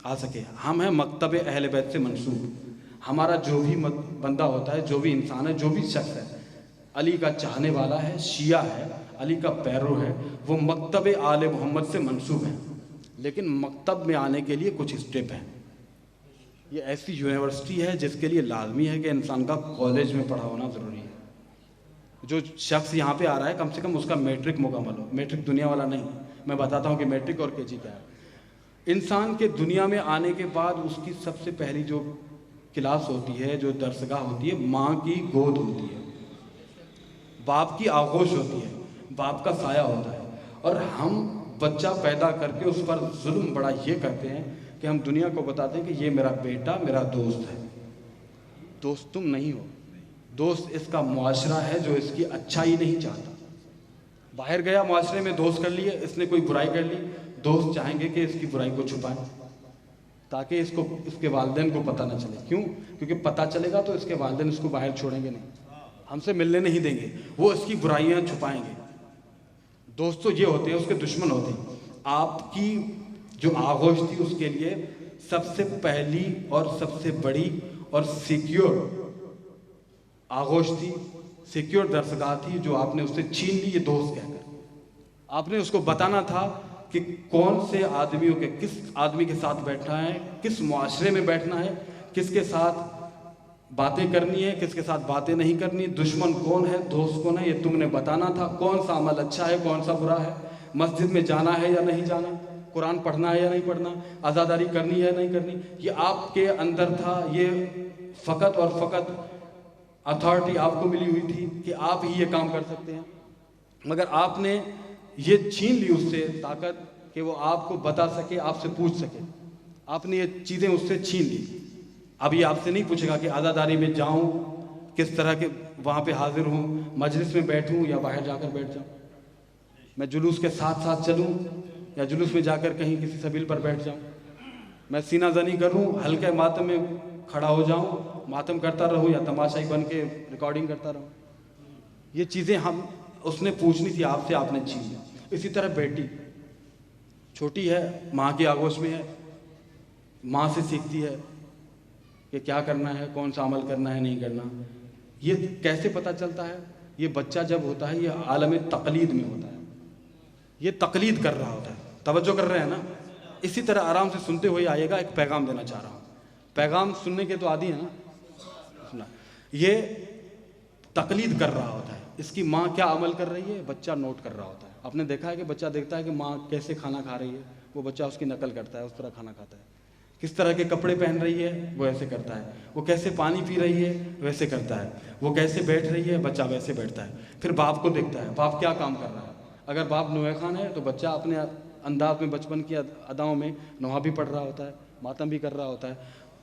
آ سکے. ہم ہیں مکتب اہل بیت سے منسوب. ہمارا جو بھی بندہ ہوتا ہے، جو بھی انسان ہے، جو بھی شخص ہے، علی کا چاہنے والا ہے، شیعہ ہے، علی کا پیرو ہے، وہ مکتب آل محمد سے منسوب ہے. لیکن مکتب میں آنے کے لیے کچھ اسٹیپ ہیں. یہ ایسی یونیورسٹی ہے جس کے لیے لازمی ہے کہ انسان کا کالج میں پڑھا ہونا ضروری ہے. جو شخص یہاں پہ آ رہا ہے کم سے کم اس کا میٹرک مکمل ہو. میٹرک دنیا والا نہیں. میں بتاتا ہوں کہ میٹرک اور کے جی کیا ہے. انسان کے دنیا میں آنے کے بعد اس کی سب سے پہلی جو کلاس ہوتی ہے، جو درسگاہ ہوتی ہے، ماں کی گود ہوتی ہے، باپ کی آغوش ہوتی ہے، باپ کا سایہ ہوتا ہے. اور ہم بچہ پیدا کر کے اس پر ظلم بڑا یہ کرتے ہیں کہ ہم دنیا کو بتاتے ہیں کہ یہ میرا بیٹا، میرا دوست ہے. دوست تم نہیں ہو. دوست اس کا معاشرہ ہے جو اس کی اچھائی نہیں چاہتا. باہر گیا، معاشرے میں دوست کر لیے، اس نے کوئی برائی کر لی، دوست چاہیں گے کہ اس کی برائی کو چھپائیں تاکہ اس کے والدین کو پتہ نہ چلے. کیوں؟ کیونکہ پتہ چلے گا تو اس کے والدین اس کو باہر چھوڑیں گے نہیں، ہم سے ملنے نہیں دیں گے، وہ اس کی برائیاں چھپائیں گے. دوست تو یہ ہوتے ہیں، اس کے دشمن ہوتے ہیں. آپ کی جو آغوش تھی اس کے لیے سب سے پہلی اور سب سے بڑی اور سیکیور آغوش تھی، سیکیور درسگاہ تھی جو آپ نے اس سے چھین لی، یہ دوست کہہ کر. آپ نے اس کو بتانا تھا کہ کون سے آدمیوں کے، کس آدمی کے ساتھ بیٹھنا ہے، کس معاشرے میں بیٹھنا ہے، کس کے ساتھ باتیں کرنی ہے، کس کے ساتھ باتیں نہیں کرنی، دشمن کون ہے، دوست کون ہے، یہ تم نے بتانا تھا. کون سا عمل اچھا ہے، کون سا برا ہے، مسجد میں جانا ہے یا نہیں جانا، قرآن پڑھنا ہے یا نہیں پڑھنا، عزاداری کرنی ہے یا نہیں کرنی، یہ آپ کے اندر تھا. یہ فقط اور فقط اتھارٹی آپ کو ملی ہوئی تھی کہ آپ ہی یہ کام کر سکتے ہیں. مگر آپ نے یہ چھین لی اس سے طاقت کہ وہ آپ کو بتا سکے، آپ سے پوچھ سکے. آپ نے یہ چیزیں اس سے چھین لی. اب یہ آپ سے نہیں پوچھے گا کہ عزاداری میں جاؤں کس طرح کے، وہاں پہ حاضر ہوں، مجلس میں بیٹھوں یا باہر جا کر بیٹھ جاؤں، میں جلوس کے ساتھ ساتھ چلوں یا جلوس میں جا کر کہیں کسی سبیل پر بیٹھ جاؤں، میں سینہ زنی کروں، ہلکے ماتم میں کھڑا ہو جاؤں، ماتم کرتا رہوں یا تماشائی بن کے ریکارڈنگ کرتا رہوں. یہ چیزیں اس نے پوچھنی تھی آپ سے، آپ نے چھین لی. اسی طرح بیٹی چھوٹی ہے، ماں کی آغوش میں ہے، ماں سے سیکھتی ہے کہ کیا کرنا ہے، کون سا عمل کرنا ہے، نہیں کرنا. یہ کیسے پتہ چلتا ہے؟ یہ بچہ جب ہوتا ہے یہ عالم تقلید میں ہوتا ہے، یہ تقلید کر رہا ہوتا ہے. توجہ کر رہے ہیں نا؟ اسی طرح آرام سے سنتے ہوئے آئیے گا. ایک پیغام دینا چاہ رہا ہوں. پیغام سننے کے تو عادی ہیں نا. یہ تقلید کر رہا ہوتا ہے. اس کی ماں کیا عمل کر رہی ہے بچہ نوٹ کر رہا ہوتا ہے. آپ نے دیکھا ہے کہ بچہ دیکھتا ہے کہ ماں کیسے کھانا کھا رہی ہے، وہ بچہ اس کی نقل کرتا ہے، اس طرح کھانا کھاتا ہے. کس طرح کے کپڑے پہن رہی ہے وہ ایسے کرتا ہے، وہ کیسے پانی پی رہی ہے ویسے کرتا ہے، وہ کیسے بیٹھ رہی ہے بچہ ویسے بیٹھتا ہے. پھر باپ کو دیکھتا ہے، باپ کیا کام کر رہا ہے. اگر باپ نوحہ خان ہے تو بچہ اپنے انداز میں، بچپن کی اداؤں میں نوحہ بھی پڑھ رہا ہوتا ہے، ماتم بھی کر رہا ہوتا ہے.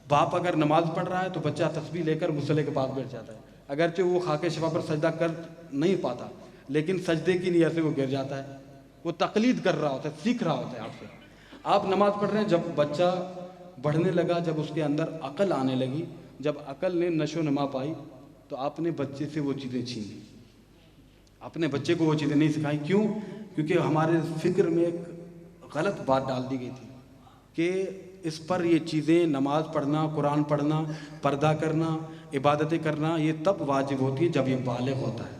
باپ اگر نماز پڑھ رہا ہے تو بچہ تسبیح لے کر مصلی کے پاس بیٹھ جاتا ہے. اگرچہ وہ خاک شفا پر سجدہ کر نہیں پاتا لیکن سجدے کی نیت سے وہ گر جاتا ہے. وہ تقلید کر رہا ہوتا ہے، سیکھ رہا ہوتا ہے آپ سے. آپ نماز پڑھ رہے ہیں، جب بچہ بڑھنے لگا، جب اس کے اندر عقل آنے لگی، جب عقل نے نشو و نما پائی تو آپ نے بچے سے وہ چیزیں چھین لی. اپنے بچے کو وہ چیزیں نہیں سکھائیں. کیوں؟ کیونکہ ہمارے فکر میں ایک غلط بات ڈال دی گئی تھی کہ اس پر یہ چیزیں، نماز پڑھنا، قرآن پڑھنا، پردہ کرنا، عبادتیں کرنا، یہ تب واجب ہوتی ہے جب یہ بالغ ہوتا ہے.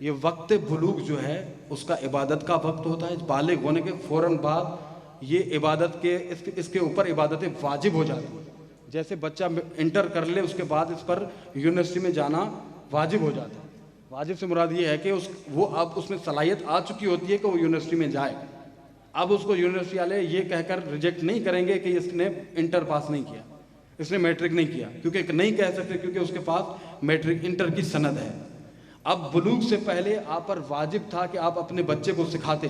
یہ وقت بلوغ جو ہے اس کا عبادت کا وقت ہوتا ہے. بالغ ہونے کے فوراً بعد یہ عبادت کے اس کے اوپر عبادتیں واجب ہو جاتی ہیں. جیسے بچہ انٹر کر لے اس کے بعد اس پر یونیورسٹی میں جانا واجب ہو جاتا ہے. واجب سے مراد یہ ہے کہ وہ اب اس میں صلاحیت آ چکی ہوتی ہے کہ وہ یونیورسٹی میں جائے. اب اس کو یونیورسٹی والے یہ کہہ کر ریجیکٹ نہیں کریں گے کہ اس نے انٹر پاس نہیں کیا, اس نے میٹرک نہیں کیا, کیونکہ نہیں کہہ سکتے کیونکہ اس کے پاس میٹرک انٹر کی سند ہے. اب بلوغ سے پہلے آپ پر واجب تھا کہ آپ اپنے بچے کو سکھاتے,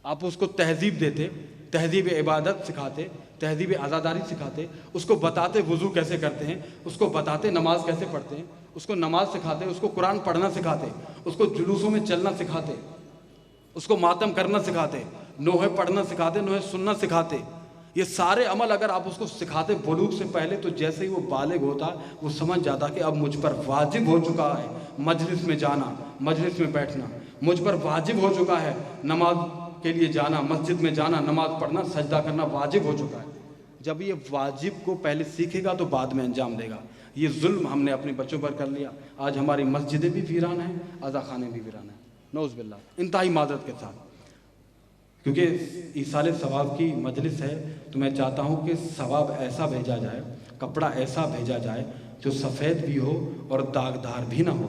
آپ اس کو تہذیب دیتے, تہذیب عبادت سکھاتے, تہذیب عزاداری سکھاتے, اس کو بتاتے وضو کیسے کرتے ہیں, اس کو بتاتے نماز کیسے پڑھتے ہیں, اس کو نماز سکھاتے, اس کو قرآن پڑھنا سکھاتے, اس کو جلوسوں میں چلنا سکھاتے, اس کو ماتم کرنا سکھاتے, نوحے پڑھنا سکھاتے, نوحے سننا سکھاتے. یہ سارے عمل اگر آپ اس کو سکھاتے بلوغ سے پہلے, تو جیسے ہی وہ بالغ ہوتا وہ سمجھ جاتا کہ اب مجھ پر واجب ہو چکا ہے مجلس میں جانا, مجلس میں بیٹھنا, مجھ پر واجب ہو چکا ہے نماز کے لیے جانا, مسجد میں جانا, نماز پڑھنا, سجدہ کرنا واجب ہو چکا ہے. جب یہ واجب کو پہلے سیکھے گا تو بعد میں انجام دے گا. یہ ظلم ہم نے اپنے بچوں پر کر لیا. آج ہماری مسجدیں بھی ویران ہیں, عزا خانے بھی ویران ہیں, نعوذ باللہ, انتہائی معذرت کے ساتھ. کیونکہ ایصال ثواب کی مجلس ہے تو میں چاہتا ہوں کہ ثواب ایسا بھیجا جائے, کپڑا ایسا بھیجا جائے جو سفید بھی ہو اور داغدار بھی نہ ہو,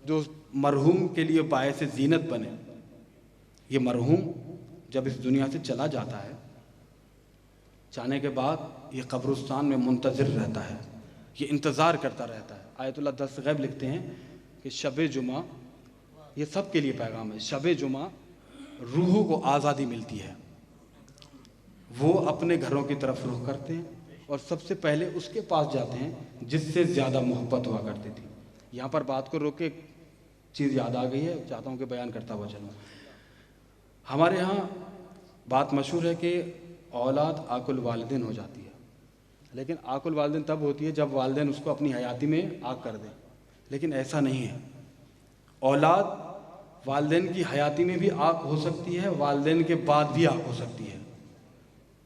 جو مرحوم کے لیے باعث زینت بنے. یہ مرحوم جب اس دنیا سے چلا جاتا ہے, جانے کے بعد یہ قبرستان میں منتظر رہتا ہے, یہ انتظار کرتا رہتا ہے. آیت اللہ دستغیب لکھتے ہیں کہ شب جمعہ, یہ سب کے لیے پیغام ہے, شب جمعہ روحوں کو آزادی ملتی ہے, وہ اپنے گھروں کی طرف رخ کرتے ہیں اور سب سے پہلے اس کے پاس جاتے ہیں جس سے زیادہ محبت ہوا کرتی تھی. یہاں پر بات کو روک کے چیز یاد آ گئی ہے, چاہتا ہوں کہ بیان کرتا ہوا چلوں. ہمارے ہاں بات مشہور ہے کہ اولاد آق الوالدین ہو جاتی ہے, لیکن آق الوالدین تب ہوتی ہے جب والدین اس کو اپنی حیاتی میں آگ کر دیں. لیکن ایسا نہیں ہے, اولاد والدین کی حیاتی میں بھی آگ ہو سکتی ہے, والدین کے بعد بھی آگ ہو سکتی ہے.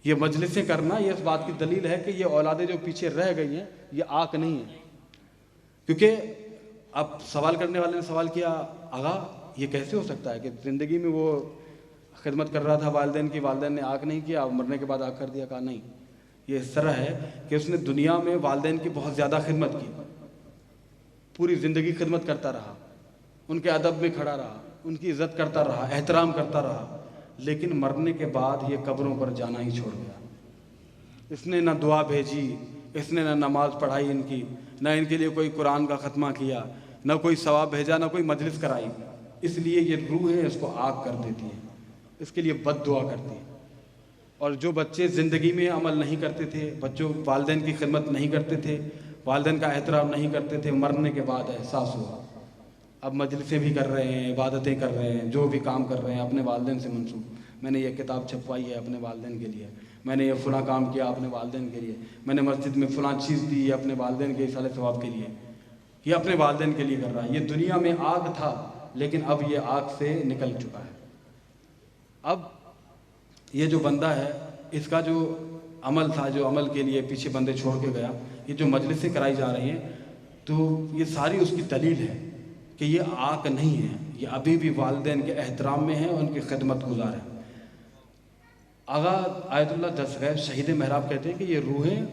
یہ مجلسیں کرنا یہ اس بات کی دلیل ہے کہ یہ اولادیں جو پیچھے رہ گئی ہیں یہ آگ نہیں ہے. کیونکہ اب سوال کرنے والے نے سوال کیا, آغا یہ کیسے ہو سکتا ہے کہ زندگی میں وہ خدمت کر رہا تھا والدین کی, والدین نے آگ نہیں کیا, مرنے کے بعد آگ کر دیا. کہا نہیں, یہ اس طرح ہے کہ اس نے دنیا میں والدین کی بہت زیادہ خدمت کی, پوری زندگی خدمت کرتا رہا, ان کے ادب میں کھڑا رہا, ان کی عزت کرتا رہا, احترام کرتا رہا, لیکن مرنے کے بعد یہ قبروں پر جانا ہی چھوڑ گیا. اس نے نہ دعا بھیجی, اس نے نہ نماز پڑھائی ان کی, نہ ان کے لیے کوئی قرآن کا ختمہ کیا, نہ کوئی ثواب بھیجا, نہ کوئی مجلس کرائی. اس لیے یہ روحیں اس کو آگ کر دیتی ہیں, اس کے لیے بد دعا کرتی ہیں. اور جو بچے زندگی میں عمل نہیں کرتے تھے, بچوں والدین کی خدمت نہیں کرتے تھے, والدین کا احترام نہیں کرتے تھے, مرنے کے بعد احساس ہوا اب مجلسیں بھی کر رہے ہیں, عبادتیں کر رہے ہیں, جو بھی کام کر رہے ہیں اپنے والدین سے منسوب. میں نے یہ کتاب چھپوائی ہے اپنے والدین کے لیے, میں نے یہ فلاں کام کیا اپنے والدین کے لیے, میں نے مسجد میں فلاں چیز دی اپنے والدین کے ایصال ثواب کے لیے. یہ اپنے والدین کے لیے کر رہا ہے. یہ دنیا میں آگ تھا لیکن اب یہ آگ سے نکل چکا ہے. اب یہ جو بندہ ہے اس کا جو عمل تھا, جو عمل کے لیے پیچھے بندے چھوڑ کے گیا, یہ جو مجلسیں کرائی جا رہی ہیں تو یہ ساری اس کی دلیل ہے کہ یہ آگ نہیں ہے, یہ ابھی بھی والدین کے احترام میں ہیں, ان کی خدمت گزار ہیں. آغا آیت اللہ دستغیب شہید محراب کہتے ہیں کہ یہ روحیں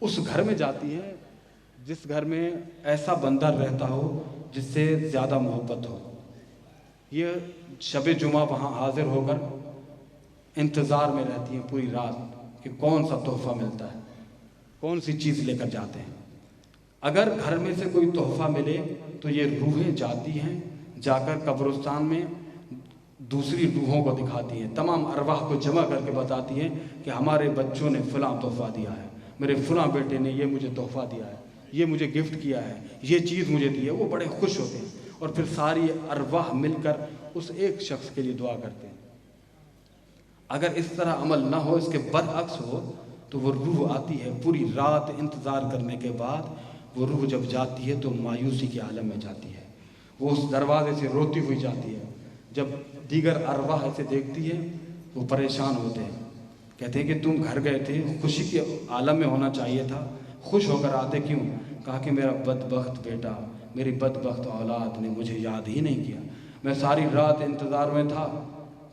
اس گھر میں جاتی ہیں جس گھر میں ایسا بندہ رہتا ہو جس سے زیادہ محبت ہو. یہ شب جمعہ وہاں حاضر ہو کر انتظار میں رہتی ہیں پوری رات کہ کون سا تحفہ ملتا ہے, کون سی چیز لے کر جاتے ہیں. اگر گھر میں سے کوئی تحفہ ملے تو یہ روحیں جاتی ہیں, جا کر قبرستان میں دوسری روحوں کو دکھاتی ہیں, تمام ارواح کو جمع کر کے بتاتی ہیں کہ ہمارے بچوں نے فلاں تحفہ دیا ہے, میرے فلاں بیٹے نے یہ مجھے تحفہ دیا ہے, یہ مجھے گفٹ کیا ہے, یہ چیز مجھے دی ہے. وہ بڑے خوش ہوتے ہیں اور پھر ساری ارواح مل کر اس ایک شخص کے لیے دعا کرتے ہیں. اگر اس طرح عمل نہ ہو, اس کے برعکس ہو, تو وہ روح آتی ہے پوری رات انتظار کرنے کے بعد, وہ روح جب جاتی ہے تو مایوسی کے عالم میں جاتی ہے, وہ اس دروازے سے روتی ہوئی جاتی ہے. جب دیگر ارواح اسے دیکھتی ہے وہ پریشان ہوتے ہیں, کہتے ہیں کہ تم گھر گئے تھے, خوشی کے عالم میں ہونا چاہیے تھا, خوش ہو کر آتے کیوں؟ کہا کہ میرا بدبخت بیٹا, میری بدبخت اولاد نے مجھے یاد ہی نہیں کیا. میں ساری رات انتظار میں تھا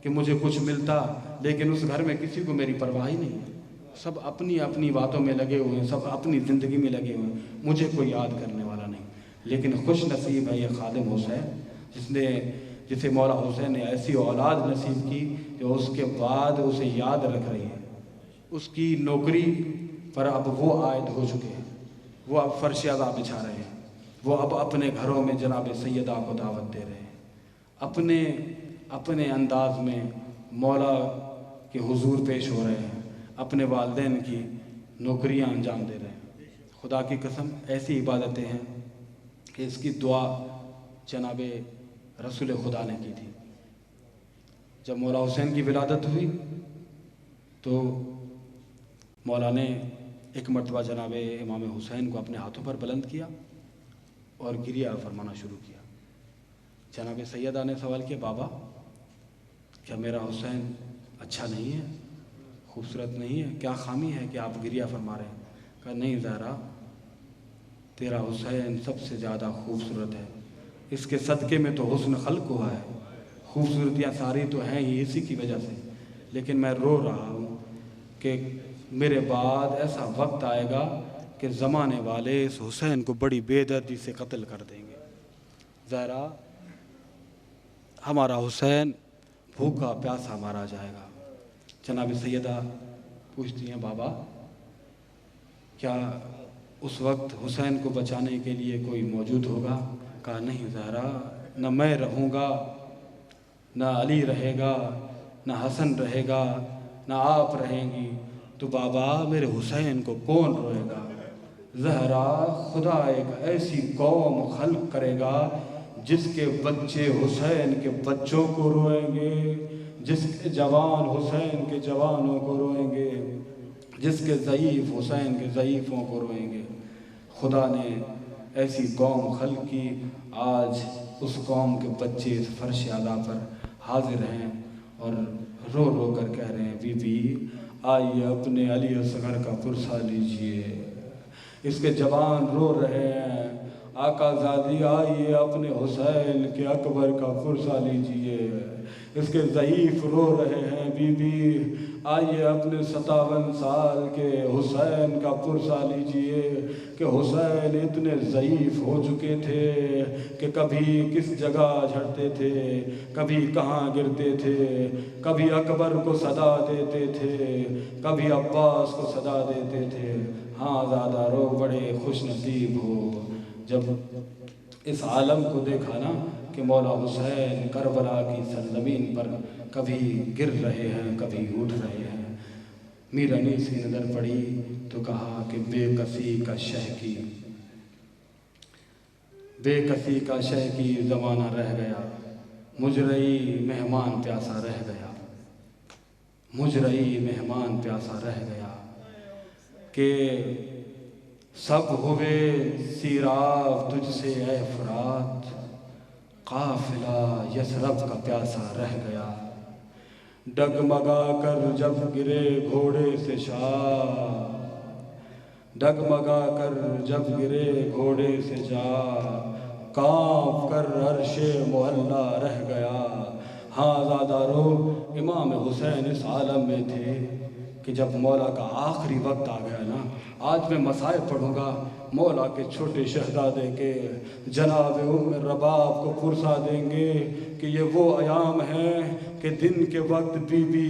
کہ مجھے کچھ ملتا, لیکن اس گھر میں کسی کو میری پرواہ ہی نہیں. سب اپنی اپنی باتوں میں لگے ہوئے ہیں، سب اپنی زندگی میں لگے ہوئے ہیں، مجھے کوئی یاد کرنے والا نہیں۔ لیکن خوش نصیب ہے یہ خادم حسین جسے مولا حسین نے ایسی اولاد نصیب کی جو اس کے بعد اسے یاد رکھ رہی ہے۔ اس کی نوکری پر اب وہ عائد ہو چکے ہیں، وہ اب فرش عزا بچھا رہے ہیں، وہ اب اپنے گھروں میں جناب سیدہ کو دعوت دے رہے ہیں، اپنے انداز میں مولا کے حضور پیش ہو رہے ہیں، اپنے والدین کی نوکریاں انجام دے رہے ہیں۔ خدا کی قسم ایسی عبادتیں ہیں کہ اس کی دعا جناب رسول خدا نے کی تھی۔ جب مولا حسین کی ولادت ہوئی تو مولا نے ایک مرتبہ جناب امام حسین کو اپنے ہاتھوں پر بلند کیا اور گریہ فرمانا شروع کیا۔ جناب سیدہ نے سوال کیا، بابا کیا میرا حسین اچھا نہیں ہے، خوبصورت نہیں ہے، کیا خامی ہے کہ آپ گریہ فرما رہے ہیں؟ کہا نہیں زہرا، تیرا حسین سب سے زیادہ خوبصورت ہے، اس کے صدقے میں تو حسن خلق ہوا ہے، خوبصورتیاں ساری تو ہیں ہی اسی کی وجہ سے، لیکن میں رو رہا ہوں کہ میرے بعد ایسا وقت آئے گا کہ زمانے والے اس حسین کو بڑی بے دردی سے قتل کر دیں گے۔ زہرا، ہمارا حسین بھوکا پیاسا مارا جائے گا۔ جناب سیدہ پوچھتی ہیں، بابا کیا اس وقت حسین کو بچانے کے لیے کوئی موجود ہوگا؟ کہا نہیں زہرا، نہ میں رہوں گا، نہ علی رہے گا، نہ حسن رہے گا، نہ آپ رہیں گی، تو بابا میرے حسین کو کون روئے گا؟ زہرا، خدا ایک ایسی قوم خلق کرے گا جس کے بچے حسین کے بچوں کو روئیں گے، جس کے جوان حسین کے جوانوں کو روئیں گے، جس کے ضعیف حسین کے ضعیفوں کو روئیں گے۔ خدا نے ایسی قوم خلق کی، آج اس قوم کے بچے اس فرش عزا پر حاضر ہیں اور رو رو کر کہہ رہے ہیں، بی بی آئیے اپنے علی اصغر کا پرسہ لیجئے۔ اس کے جوان رو رہے ہیں، آقا زادی آئیے اپنے حسین کے اکبر کا پرسہ لیجئے۔ اس کے ضعیف رو رہے ہیں، بی بی آئیے اپنے 57 سال کے حسین کا پرسہ لیجئے کہ حسین اتنے ضعیف ہو چکے تھے کہ کبھی کس جگہ جھڑتے تھے، کبھی کہاں گرتے تھے، کبھی اکبر کو صدا دیتے تھے، کبھی عباس کو صدا دیتے تھے۔ ہاں زیادہ رو، بڑے خوش نصیب ہو جب اس عالم کو دیکھا نا کہ مولا حسین کربلا کی سرزمین پر کبھی گر رہے ہیں، کبھی اٹھ رہے ہیں۔ میر انیس کی نظر پڑی تو کہا کہ بے کسی کا شہ کی زمانہ رہ گیا، مجرئی مہمان پیاسا رہ گیا، مجرئی مہمان پیاسا رہ گیا، کہ سب ہوئے سیراب تجھ سے اے فرات، قافلہ یثرب کا پیاسا رہ گیا۔ ڈگمگا کر جب گرے گھوڑے سے شاہ، ڈگمگا کر جب گرے گھوڑے سے جا، کانپ کر عرش معلیٰ رہ گیا۔ ہاں زادہ رو، امام حسین اس عالم میں تھے کہ جب مولا کا آخری وقت آ گیا نا، آج میں مصائب پڑھوں گا مولا کے چھوٹے شہزادے کے، جناب ام رباب کو پرسہ دیں گے کہ یہ وہ ایام ہیں کہ دن کے وقت بی بی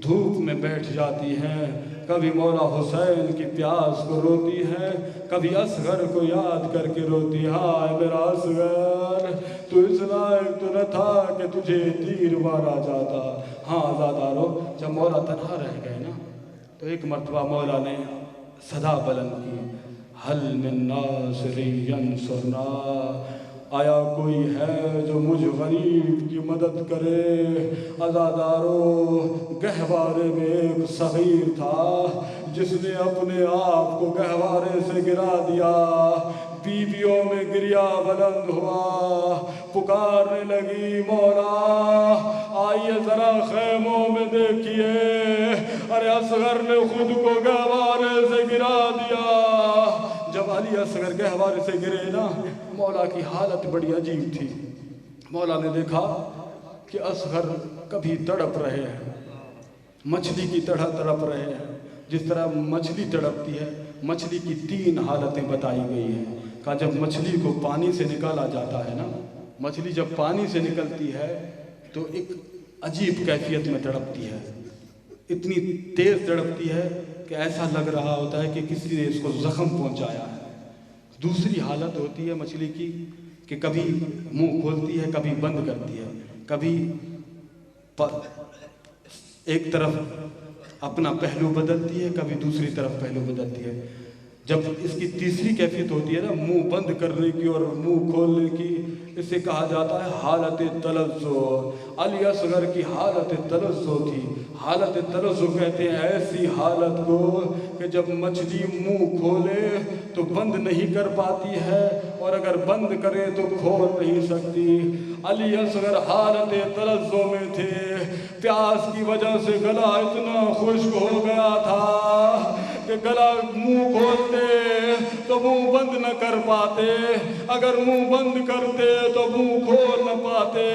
دھوپ میں بیٹھ جاتی ہیں، کبھی مولا حسین کی پیاس کو روتی ہے، کبھی اصغر کو یاد کر کے روتی، ہائے میرا اصغر تو اس لائق تو نہ تھا کہ تجھے تیر مارا جاتا۔ ہاں زادہ رو، جب مولا تنہا رہ گئے نا تو ایک مرتبہ مولا نے صدا بلند کی، حل من ناصر ینصرنا، آیا کوئی ہے جو مجھ غریب کی مدد کرے؟ عزادارو، گہوارے میں ایک صغیر تھا جس نے اپنے آپ کو گہوارے سے گرا دیا، بیویوں میں گریہ بلند ہوا، پکارنے لگی مولا آئیے ذرا خیموں میں دیکھیے، ارے اصغر نے خود کو گہوارے سے گرا دیا۔ جب علی اصغر گہوارے سے گرے نا، مولا کی حالت بڑی عجیب تھی۔ مولا نے دیکھا کہ اصغر کبھی تڑپ رہے ہیں، مچھلی کی طرح تڑپ رہے ہیں، جس طرح مچھلی تڑپتی ہے، مچھلی کی 3 حالتیں بتائی گئی ہیں۔ کہا جب مچھلی کو پانی سے نکالا جاتا ہے نا، مچھلی جب پانی سے نکلتی ہے تو ایک عجیب کیفیت میں تڑپتی ہے، اتنی تیز تڑپتی ہے کہ ایسا لگ رہا ہوتا ہے کہ کسی نے اس کو زخم پہنچایا ہے۔ دوسری حالت ہوتی ہے مچھلی کی کہ کبھی منہ کھولتی ہے، کبھی بند کرتی ہے، کبھی ایک طرف اپنا پہلو بدلتی ہے، کبھی دوسری طرف پہلو بدلتی ہے۔ جب اس کی تیسری کیفیت ہوتی ہے نا منہ بند کرنے کی اور منہ کھولنے کی، اسے کہا جاتا ہے حالت تلذذ۔ علی اصغر کی حالت تلذذ تھی۔ حالت تلذذ کہتے ہیں ایسی حالت کو کہ جب مچھلی منہ کھولے تو بند نہیں کر پاتی ہے، اور اگر بند کرے تو کھول نہیں سکتی۔ علی اصغر حالت تلذذ میں تھے، پیاس کی وجہ سے گلا اتنا خشک ہو گیا تھا کہ گلا منہ کھولتے تو منہ بند نہ کر پاتے، اگر منہ بند کرتے تو منہ کھول نہ پاتے۔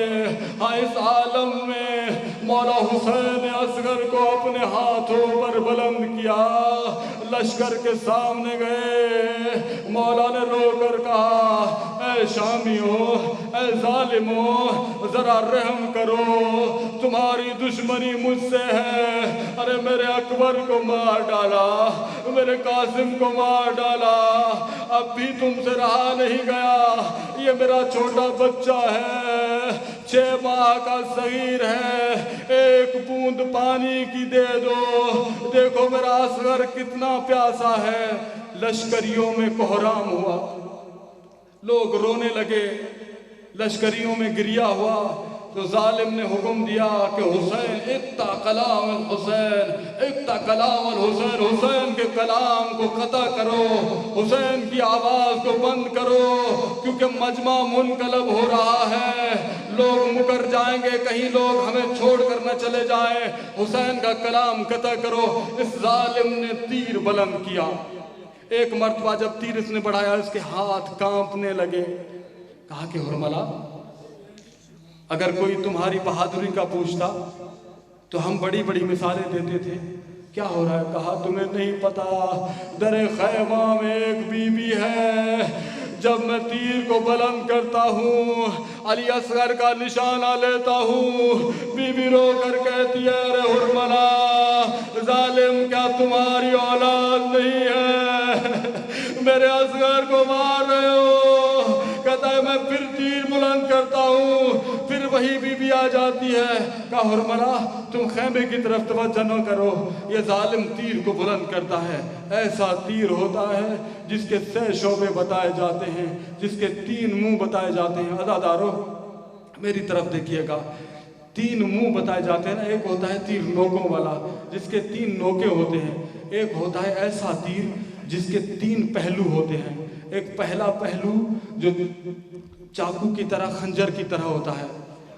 ہاں اس عالم میں مولا حسین اصغر کو اپنے ہاتھوں پر بلند کیا، لشکر کے سامنے گئے، مولا نے رو کر کہا اے شامیوں، اے ظالموں، ذرا رحم کرو، تمہاری دشمنی مجھ سے ہے۔ ارے میرے اکبر کو مار ڈالا، میرے قاسم کو مار ڈالا، اب بھی تم سے رہا نہیں گیا، یہ میرا چھوٹا بچہ ہے، 6 ماہ کا صغیر ہے، ایک بوند پانی کی دے دو، دیکھو میرا اصغر کتنا پیاسا ہے۔ لشکریوں میں کوہرام ہوا، لوگ رونے لگے، لشکریوں میں گریا ہوا، تو ظالم نے حکم دیا کہ حسین اقطع کلام الحسین، اقطع کلام الحسین، حسین کے کلام کو قطع کرو، حسین کی آواز کو بند کرو، کیونکہ مجمع منقلب ہو رہا ہے، لوگ مکر جائیں گے، کہیں لوگ ہمیں چھوڑ کر نہ چلے جائیں، حسین کا کلام قطع کرو۔ اس ظالم نے تیر بلند کیا، ایک مرتبہ جب تیر اس نے بڑھایا اس کے ہاتھ کانپنے لگے۔ کہا کہ حرملہ اگر کوئی تمہاری بہادری کا پوچھتا تو ہم بڑی بڑی مثالیں دیتے تھے، کیا ہو رہا ہے؟ کہا تمہیں نہیں پتا، در خیمہ میں ایک بی بی ہے، جب میں تیر کو بلند کرتا ہوں، علی اصغر کا نشانہ لیتا ہوں، بی بی رو کر کہتی ہے ارے حرملہ ظالم کیا تمہاری اولاد نہیں ہے، میرے اصغر کو مار رہے ہو؟ کہتا ہے میں پھر تیر بلند کرتا ہوں، پھر وہی بی بی آ جاتی ہے۔ کہا حرملہ تم خیمے کی طرف توجہ نہ کرو، یہ ظالم تیر کو بلند کرتا ہے، ایسا تیر ہوتا ہے جس کے 6 شعبے بتائے جاتے ہیں، جس کے 3 منہ بتائے جاتے ہیں۔ عزادارو میری طرف دیکھیے گا، 3 منہ بتائے جاتے ہیں نا، ایک ہوتا ہے تیر نوکوں والا جس کے 3 نوکے ہوتے ہیں، ایک ہوتا ہے ایسا تیر جس کے 3 پہلو ہوتے ہیں، ایک پہلا پہلو جو چاقو کی طرح خنجر کی طرح ہوتا ہے،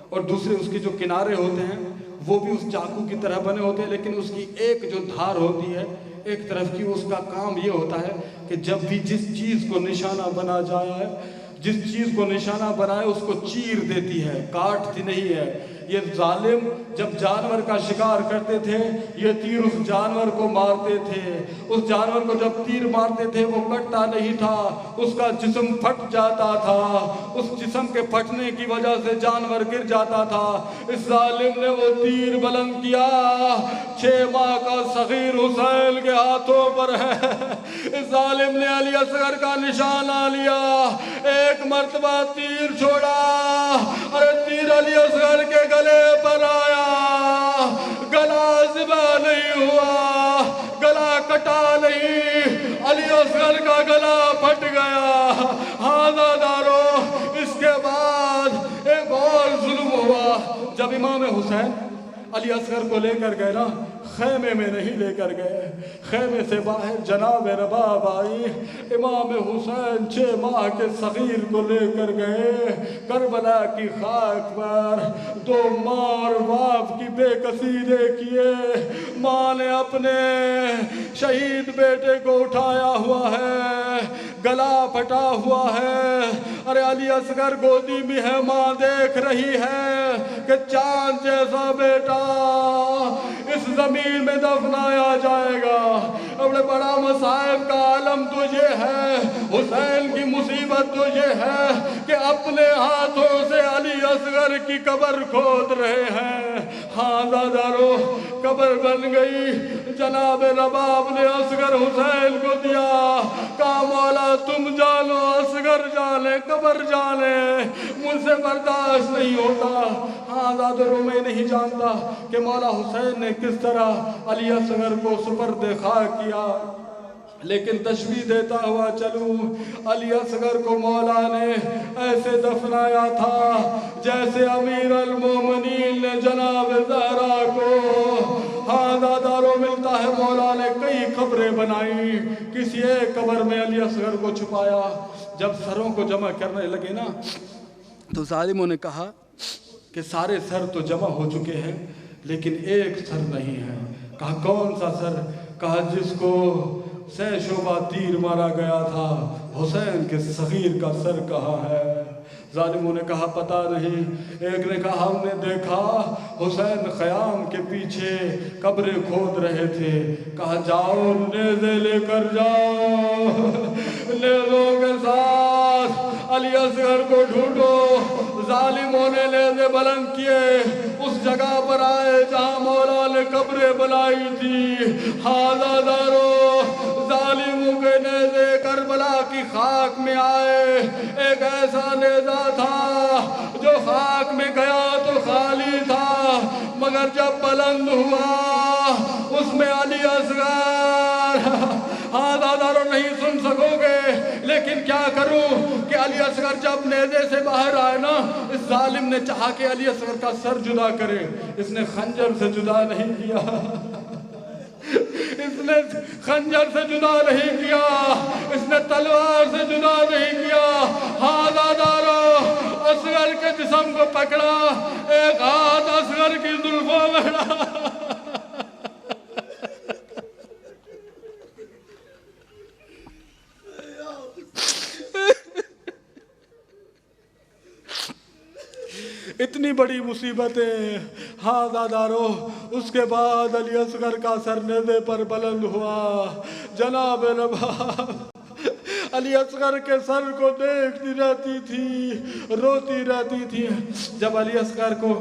اور دوسرے اس کے جو کنارے ہوتے ہیں وہ بھی اس چاقو کی طرح بنے ہوتے ہیں، لیکن اس کی ایک جو دھار ہوتی ہے ایک طرف کی، اس کا کام یہ ہوتا ہے کہ جب بھی جس چیز کو نشانہ بنا جائے، جس چیز کو نشانہ بنائے اس کو چیر دیتی ہے، کاٹتی نہیں ہے۔ یہ ظالم جب جانور کا شکار کرتے تھے یہ تیر اس جانور کو مارتے تھے، اس جانور کو جب تیر مارتے تھے وہ کٹتا نہیں تھا، اس کا جسم پھٹ جاتا تھا، اس جسم کے پھٹنے کی وجہ سے جانور گر جاتا تھا۔ اس ظالم نے وہ تیر بلند کیا، 6 ماہ کا صغیر حسین کے ہاتھوں پر ہے، اس ظالم نے علی اصغر کا نشانہ لیا، ایک مرتبہ تیر چھوڑا، ارے تیر علی اصغر کے گلے پر آیا، گلا ذبح نہیں ہوا، گلا کٹا نہیں، علی اصغر کا گلا پھٹ گیا۔ ہاں دارو اس کے بعد ایک اور ظلم ہوا، جب امام حسین علی اصغر کو لے کر گئے نا، خیمے میں نہیں لے کر گئے، خیمے سے باہر جناب رباب آئی، امام حسین 6 ماہ کے صغیر کو لے کر گئے کربلا کی خاک پر، 2 ماں اور باپ کی بے کسی دیکھیے، ماں نے اپنے شہید بیٹے کو اٹھایا ہوا ہے، گلا پھٹا ہوا ہے. ارے علی اصغر گودی میں ہے, ماں دیکھ رہی ہے کہ چاند جیسا بیٹا اس زمین میں دفنایا جائے گا. اپنے بڑا مصائب کا عالم تو یہ ہے, حسین کی مصیبت تو یہ ہے کہ اپنے ہاتھوں سے علی اصغر کی قبر کھود رہے ہیں. ہاں زادارو, قبر بن گئی. جناب رباب نے اصغر حسین کو دیا, کہا مولا تم جانو, اصغر جانے, قبر جانے, مجھ سے برداشت نہیں ہوتا. ہاں زادارو, میں نہیں جانتا کہ مولا حسین نے کس طرح علی اصغر کو سپرد خاک کیا, لیکن تشبیہ دیتا ہوا چلوں, علی اصغر کو مولا نے ایسے دفنایا تھا جیسے امیر المومنین نے جناب زہرا کو. ہاں زادارو, ملتا ہے مولا نے کئی قبریں بنائی, کسی ایک قبر میں علی اصغر کو چھپایا. جب سروں کو جمع کرنے لگے نا تو ظالموں نے کہا کہ سارے سر تو جمع ہو چکے ہیں لیکن ایک سر نہیں ہے. کہا کون سا سر؟ کہا جس کو 6 شعبہ تیر مارا گیا تھا, حسین کے صغیر کا سر کہاں ہے؟ ظالموں نے کہا پتہ نہیں. ایک نے کہا ہم نے دیکھا حسین خیام کے پیچھے قبریں کھود رہے تھے. کہا جاؤ نیزے لے کر جاؤ, نیزوں کے ساتھ علی اصغر کو ڈھونڈو. ظالموں نے نیزے بلند کیے, اس جگہ پر آئے جہاں مولا نے قبریں بنائی تھی. ہازادارو, ظالموں کے نیزے کربلا کی خاک میں آئے. ایک ایسا نیزہ تھا جو خاک میں گیا تو خالی تھا, مگر جب بلند ہوا اس میں علی اصغر. ہاں دادارو, نہیں سن سکو گے لیکن کیا کروں کہ علی اصغر جب نیزے سے باہر آئے نا, اس ظالم نے چاہا کہ علی اصغر کا سر جدا کرے. اس نے خنجر سے جدا نہیں کیا, اس نے خنجر سے جدا نہیں کیا, اس نے تلوار سے جدا نہیں کیا. ہاں دادارو, اصغر کے جسم کو پکڑا, ایک ہاتھ اصغر کی زلفوں میں ڈالا. اتنی بڑی مصیبتیں. ہاں زادارو, اس کے بعد علی اصغر کا سر نیزے پر بلند ہوا. جناب رباب علی اصغر کے سر کو دیکھتی رہتی تھی, روتی رہتی تھی. جب علی اصغر کو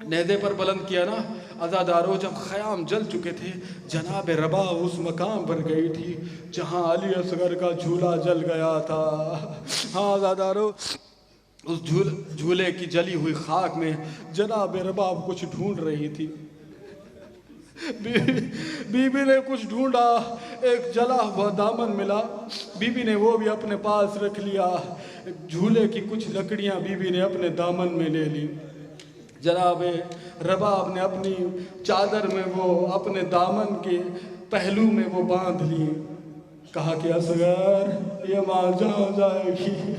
نیزے پر بلند کیا نا عزادارو, جب خیام جل چکے تھے, جناب رباب اس مقام پر گئی تھی جہاں علی اصغر کا جھولا جل گیا تھا. ہاں عزادارو, اس جھولے کی جلی ہوئی خاک میں جناب رباب کچھ ڈھونڈ رہی تھی. بی بی نے کچھ ڈھونڈا, ایک جلا ہوا دامن ملا, بی بی نے وہ بھی اپنے پاس رکھ لیا. جھولے کی کچھ لکڑیاں بی بی نے اپنے دامن میں لے لی. جناب رباب نے اپنی چادر میں وہ اپنے دامن کے پہلو میں وہ باندھ لی. کہا کہ اصغر یہ ماں جہاں جائے گی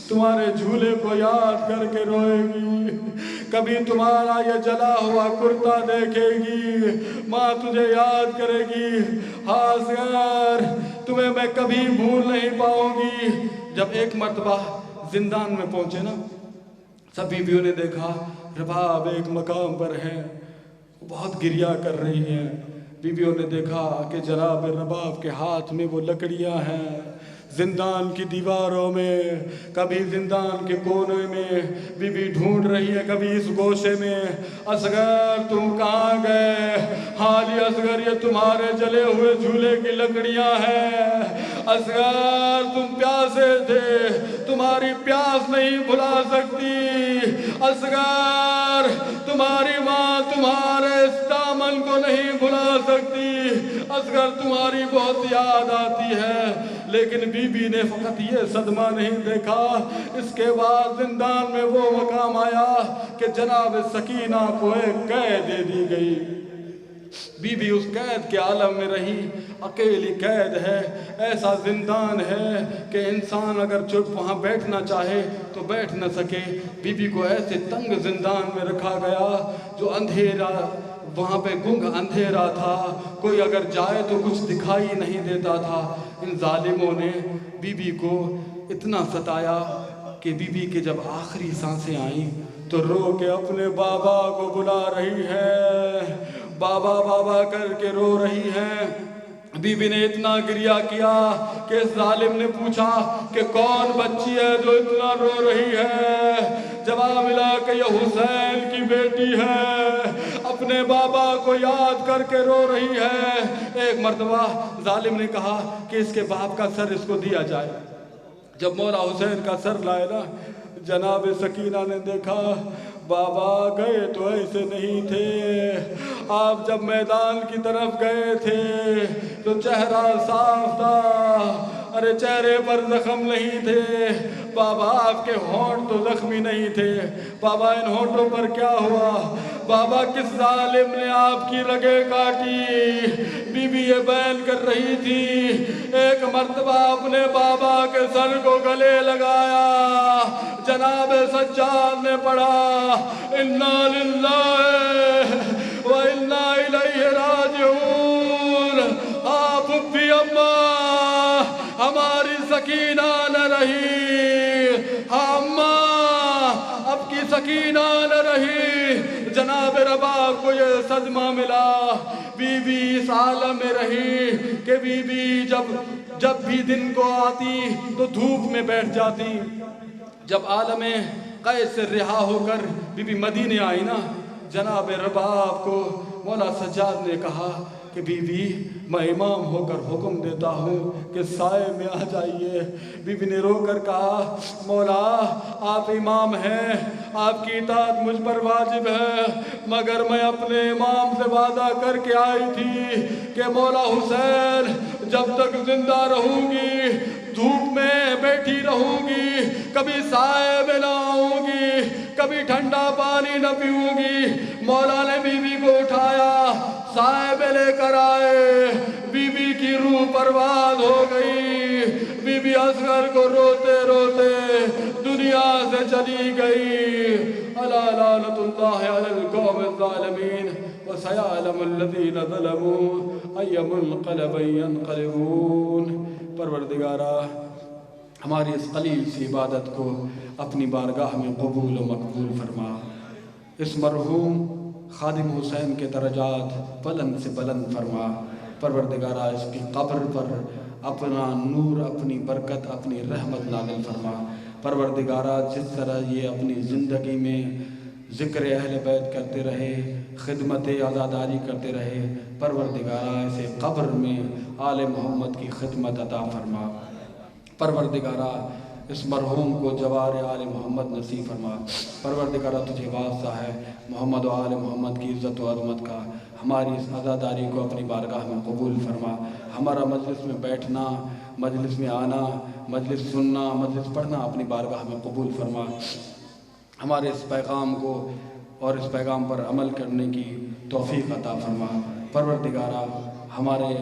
تمہارے جھولے کو یاد کر کے روئے گی, کبھی تمہارا یہ جلا ہوا کرتا دیکھے گی, ماں تجھے یاد کرے گی. ہاں اصغر, تمہیں میں کبھی بھول نہیں پاؤں گی. جب ایک مرتبہ زندان میں پہنچے نا, سب بیویوں نے دیکھا رباب ایک مقام پر ہے, بہت گریہ کر رہی ہیں. بیویوں نے دیکھا کہ جناب رباب کے ہاتھ میں وہ لکڑیاں ہیں. زندان کی دیواروں میں, کبھی زندان کے کونے میں بی بی ڈھونڈ رہی ہے, کبھی اس گوشے میں. اصغر تم کہاں گئے؟ ہاں علی اصغر, یہ تمہارے جلے ہوئے جھولے کی لکڑیاں ہیں. اصغر تم پیاسے تھے, تمہاری پیاس نہیں بھلا سکتی. اصغر تمہاری ماں تمہارے اس دامن کو نہیں بھلا سکتی. اصغر تمہاری بہت یاد آتی ہے. لیکن بی بی نے فقط یہ صدمہ نہیں دیکھا, اس کے بعد زندان میں وہ مقام آیا کہ جناب سکینہ کو ایک قید دے دی گئی. بی بی اس قید کے عالم میں رہی, اکیلی قید ہے. ایسا زندان ہے کہ انسان اگر چپ وہاں بیٹھنا چاہے تو بیٹھ نہ سکے. بی بی کو ایسے تنگ زندان میں رکھا گیا جو اندھیرا وہاں پہ گنگ اندھیرا تھا، کوئی اگر جائے تو کچھ دکھائی نہیں دیتا تھا۔ ان ظالموں نے بی بی کو اتنا ستایا کہ بی بی کے جب آخری سانسیں آئیں تو رو کے اپنے بابا کو بلا رہی ہے، بابا بابا کر کے رو رہی ہے۔ بی بی نے اتنا گریہ کیا کہ اس ظالم نے پوچھا کہ کون بچی ہے جو اتنا رو رہی ہے؟ جواب ملا کہ یہ حسین کی بیٹی ہے، اپنے بابا کو یاد کر کے رو رہی ہے۔ ایک مرتبہ ظالم نے کہا کہ اس کے باپ کا سر اس کو دیا جائے۔ جب مولا حسین کا سر لائے نا، جناب سکینہ نے دیکھا بابا گئے تو ایسے نہیں تھے، آپ جب میدان کی طرف گئے تھے تو چہرہ صاف تھا، ارے چہرے پر زخم نہیں تھے، بابا آپ کے ہونٹ تو زخمی نہیں تھے، بابا ان ہونٹوں پر کیا ہوا؟ بابا کس ظالم نے آپ کی رگیں کاٹی؟ بی بی یہ بیان کر رہی تھی، ایک مرتبہ اپنے بابا کے سر کو گلے لگایا، جناب سجاد نے پڑھا انا للہ و انا الیہ راجعون۔ آپ بھی اماں ہماری سکینہ نہ رہی، اماں اب کی سکینہ نہ رہی۔ جناب رباب کو یہ صدمہ ملا، بی بی اس عالم میں رہی کہ بی بی جب بھی دن کو آتی تو دھوپ میں بیٹھ جاتی۔ جب عالم قید سے رہا ہو کر بی بی مدینے آئی نا، جناب رباب کو مولا سجاد نے کہا کہ بی بی میں امام ہو کر حکم دیتا ہوں کہ سائے میں آ جائیے۔ بی بی نے رو کر کہا مولا آپ امام ہیں، آپ کی اطاعت مجھ پر واجب ہے، مگر میں اپنے امام سے وعدہ کر کے آئی تھی کہ مولا حسین جب تک زندہ رہوں گی دھوپ میں بیٹھی رہوں گی، کبھی سائے میں نہ آؤں گی، کبھی ٹھنڈا پانی نہ پیوں گی۔ مولا نے بی بی کو اٹھایا، سائے میں لے کر آئے، بی بی کی روح پرواز ہو گئی، بی بی اصغر کو روتے روتے دنیا سے چلی گئی۔ الا لعنت اللہ علی القوم الظالمین وسیعلم الذین ظلموا ای منقلب ینقلبون۔ پروردگارہ ہماری اس قلیل سی عبادت کو اپنی بارگاہ میں قبول و مقبول فرما، اس مرحوم خادم حسین کے درجات بلند سے بلند فرما۔ پروردگارہ اس کی قبر پر اپنا نور، اپنی برکت، اپنی رحمت نازل فرما۔ پروردگارہ جس طرح یہ اپنی زندگی میں ذکر اہل بیت کرتے رہے، خدمت عزاداری کرتے رہے، پروردگارہ اسے قبر میں آل محمد کی خدمت عطا فرما۔ پروردگارہ اس مرحوم کو جوار آل محمد نصیب فرما۔ پروردگارہ تجھے واسطہ ہے محمد و آل محمد کی عزت و عظمت کا، ہماری اس عزاداری کو اپنی بارگاہ میں قبول فرما۔ ہمارا مجلس میں بیٹھنا، مجلس میں آنا، مجلس سننا، مجلس پڑھنا اپنی بارگاہ میں قبول فرما۔ ہمارے اس پیغام کو اور اس پیغام پر عمل کرنے کی توفیق عطا فرما۔ پروردگارہ ہمارے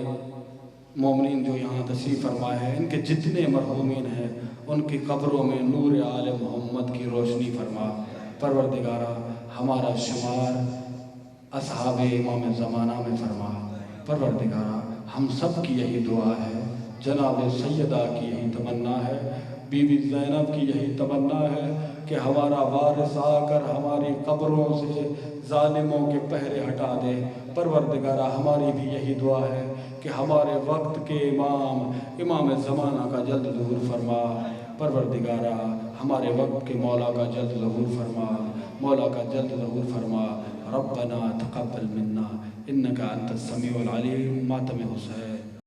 مومنین جو یہاں تشریف فرمائے ہیں، ان کے جتنے مرحومین ہیں ان کی قبروں میں نور آل محمد کی روشنی فرما۔ پروردگارہ ہمارا شمار اصحاب امام زمانہ میں فرما۔ پروردگارہ ہم سب کی یہی دعا ہے، جناب سیدہ کی یہی تمنا ہے، بی بی زینب کی یہی تمنا ہے کہ ہمارا وارث آ کر ہماری قبروں سے ظالموں کے پہرے ہٹا دے۔ پروردگارہ ہماری بھی یہی دعا ہے کہ ہمارے وقت کے امام زمانہ کا جلد ظہور فرما۔ پروردگارہ ہمارے وقت کے مولا کا جلد ظہور فرما، مولا کا جلد ظہور فرما۔ ربنا تقبل منا انک انت السمیع العلیم۔ ماتم حسین۔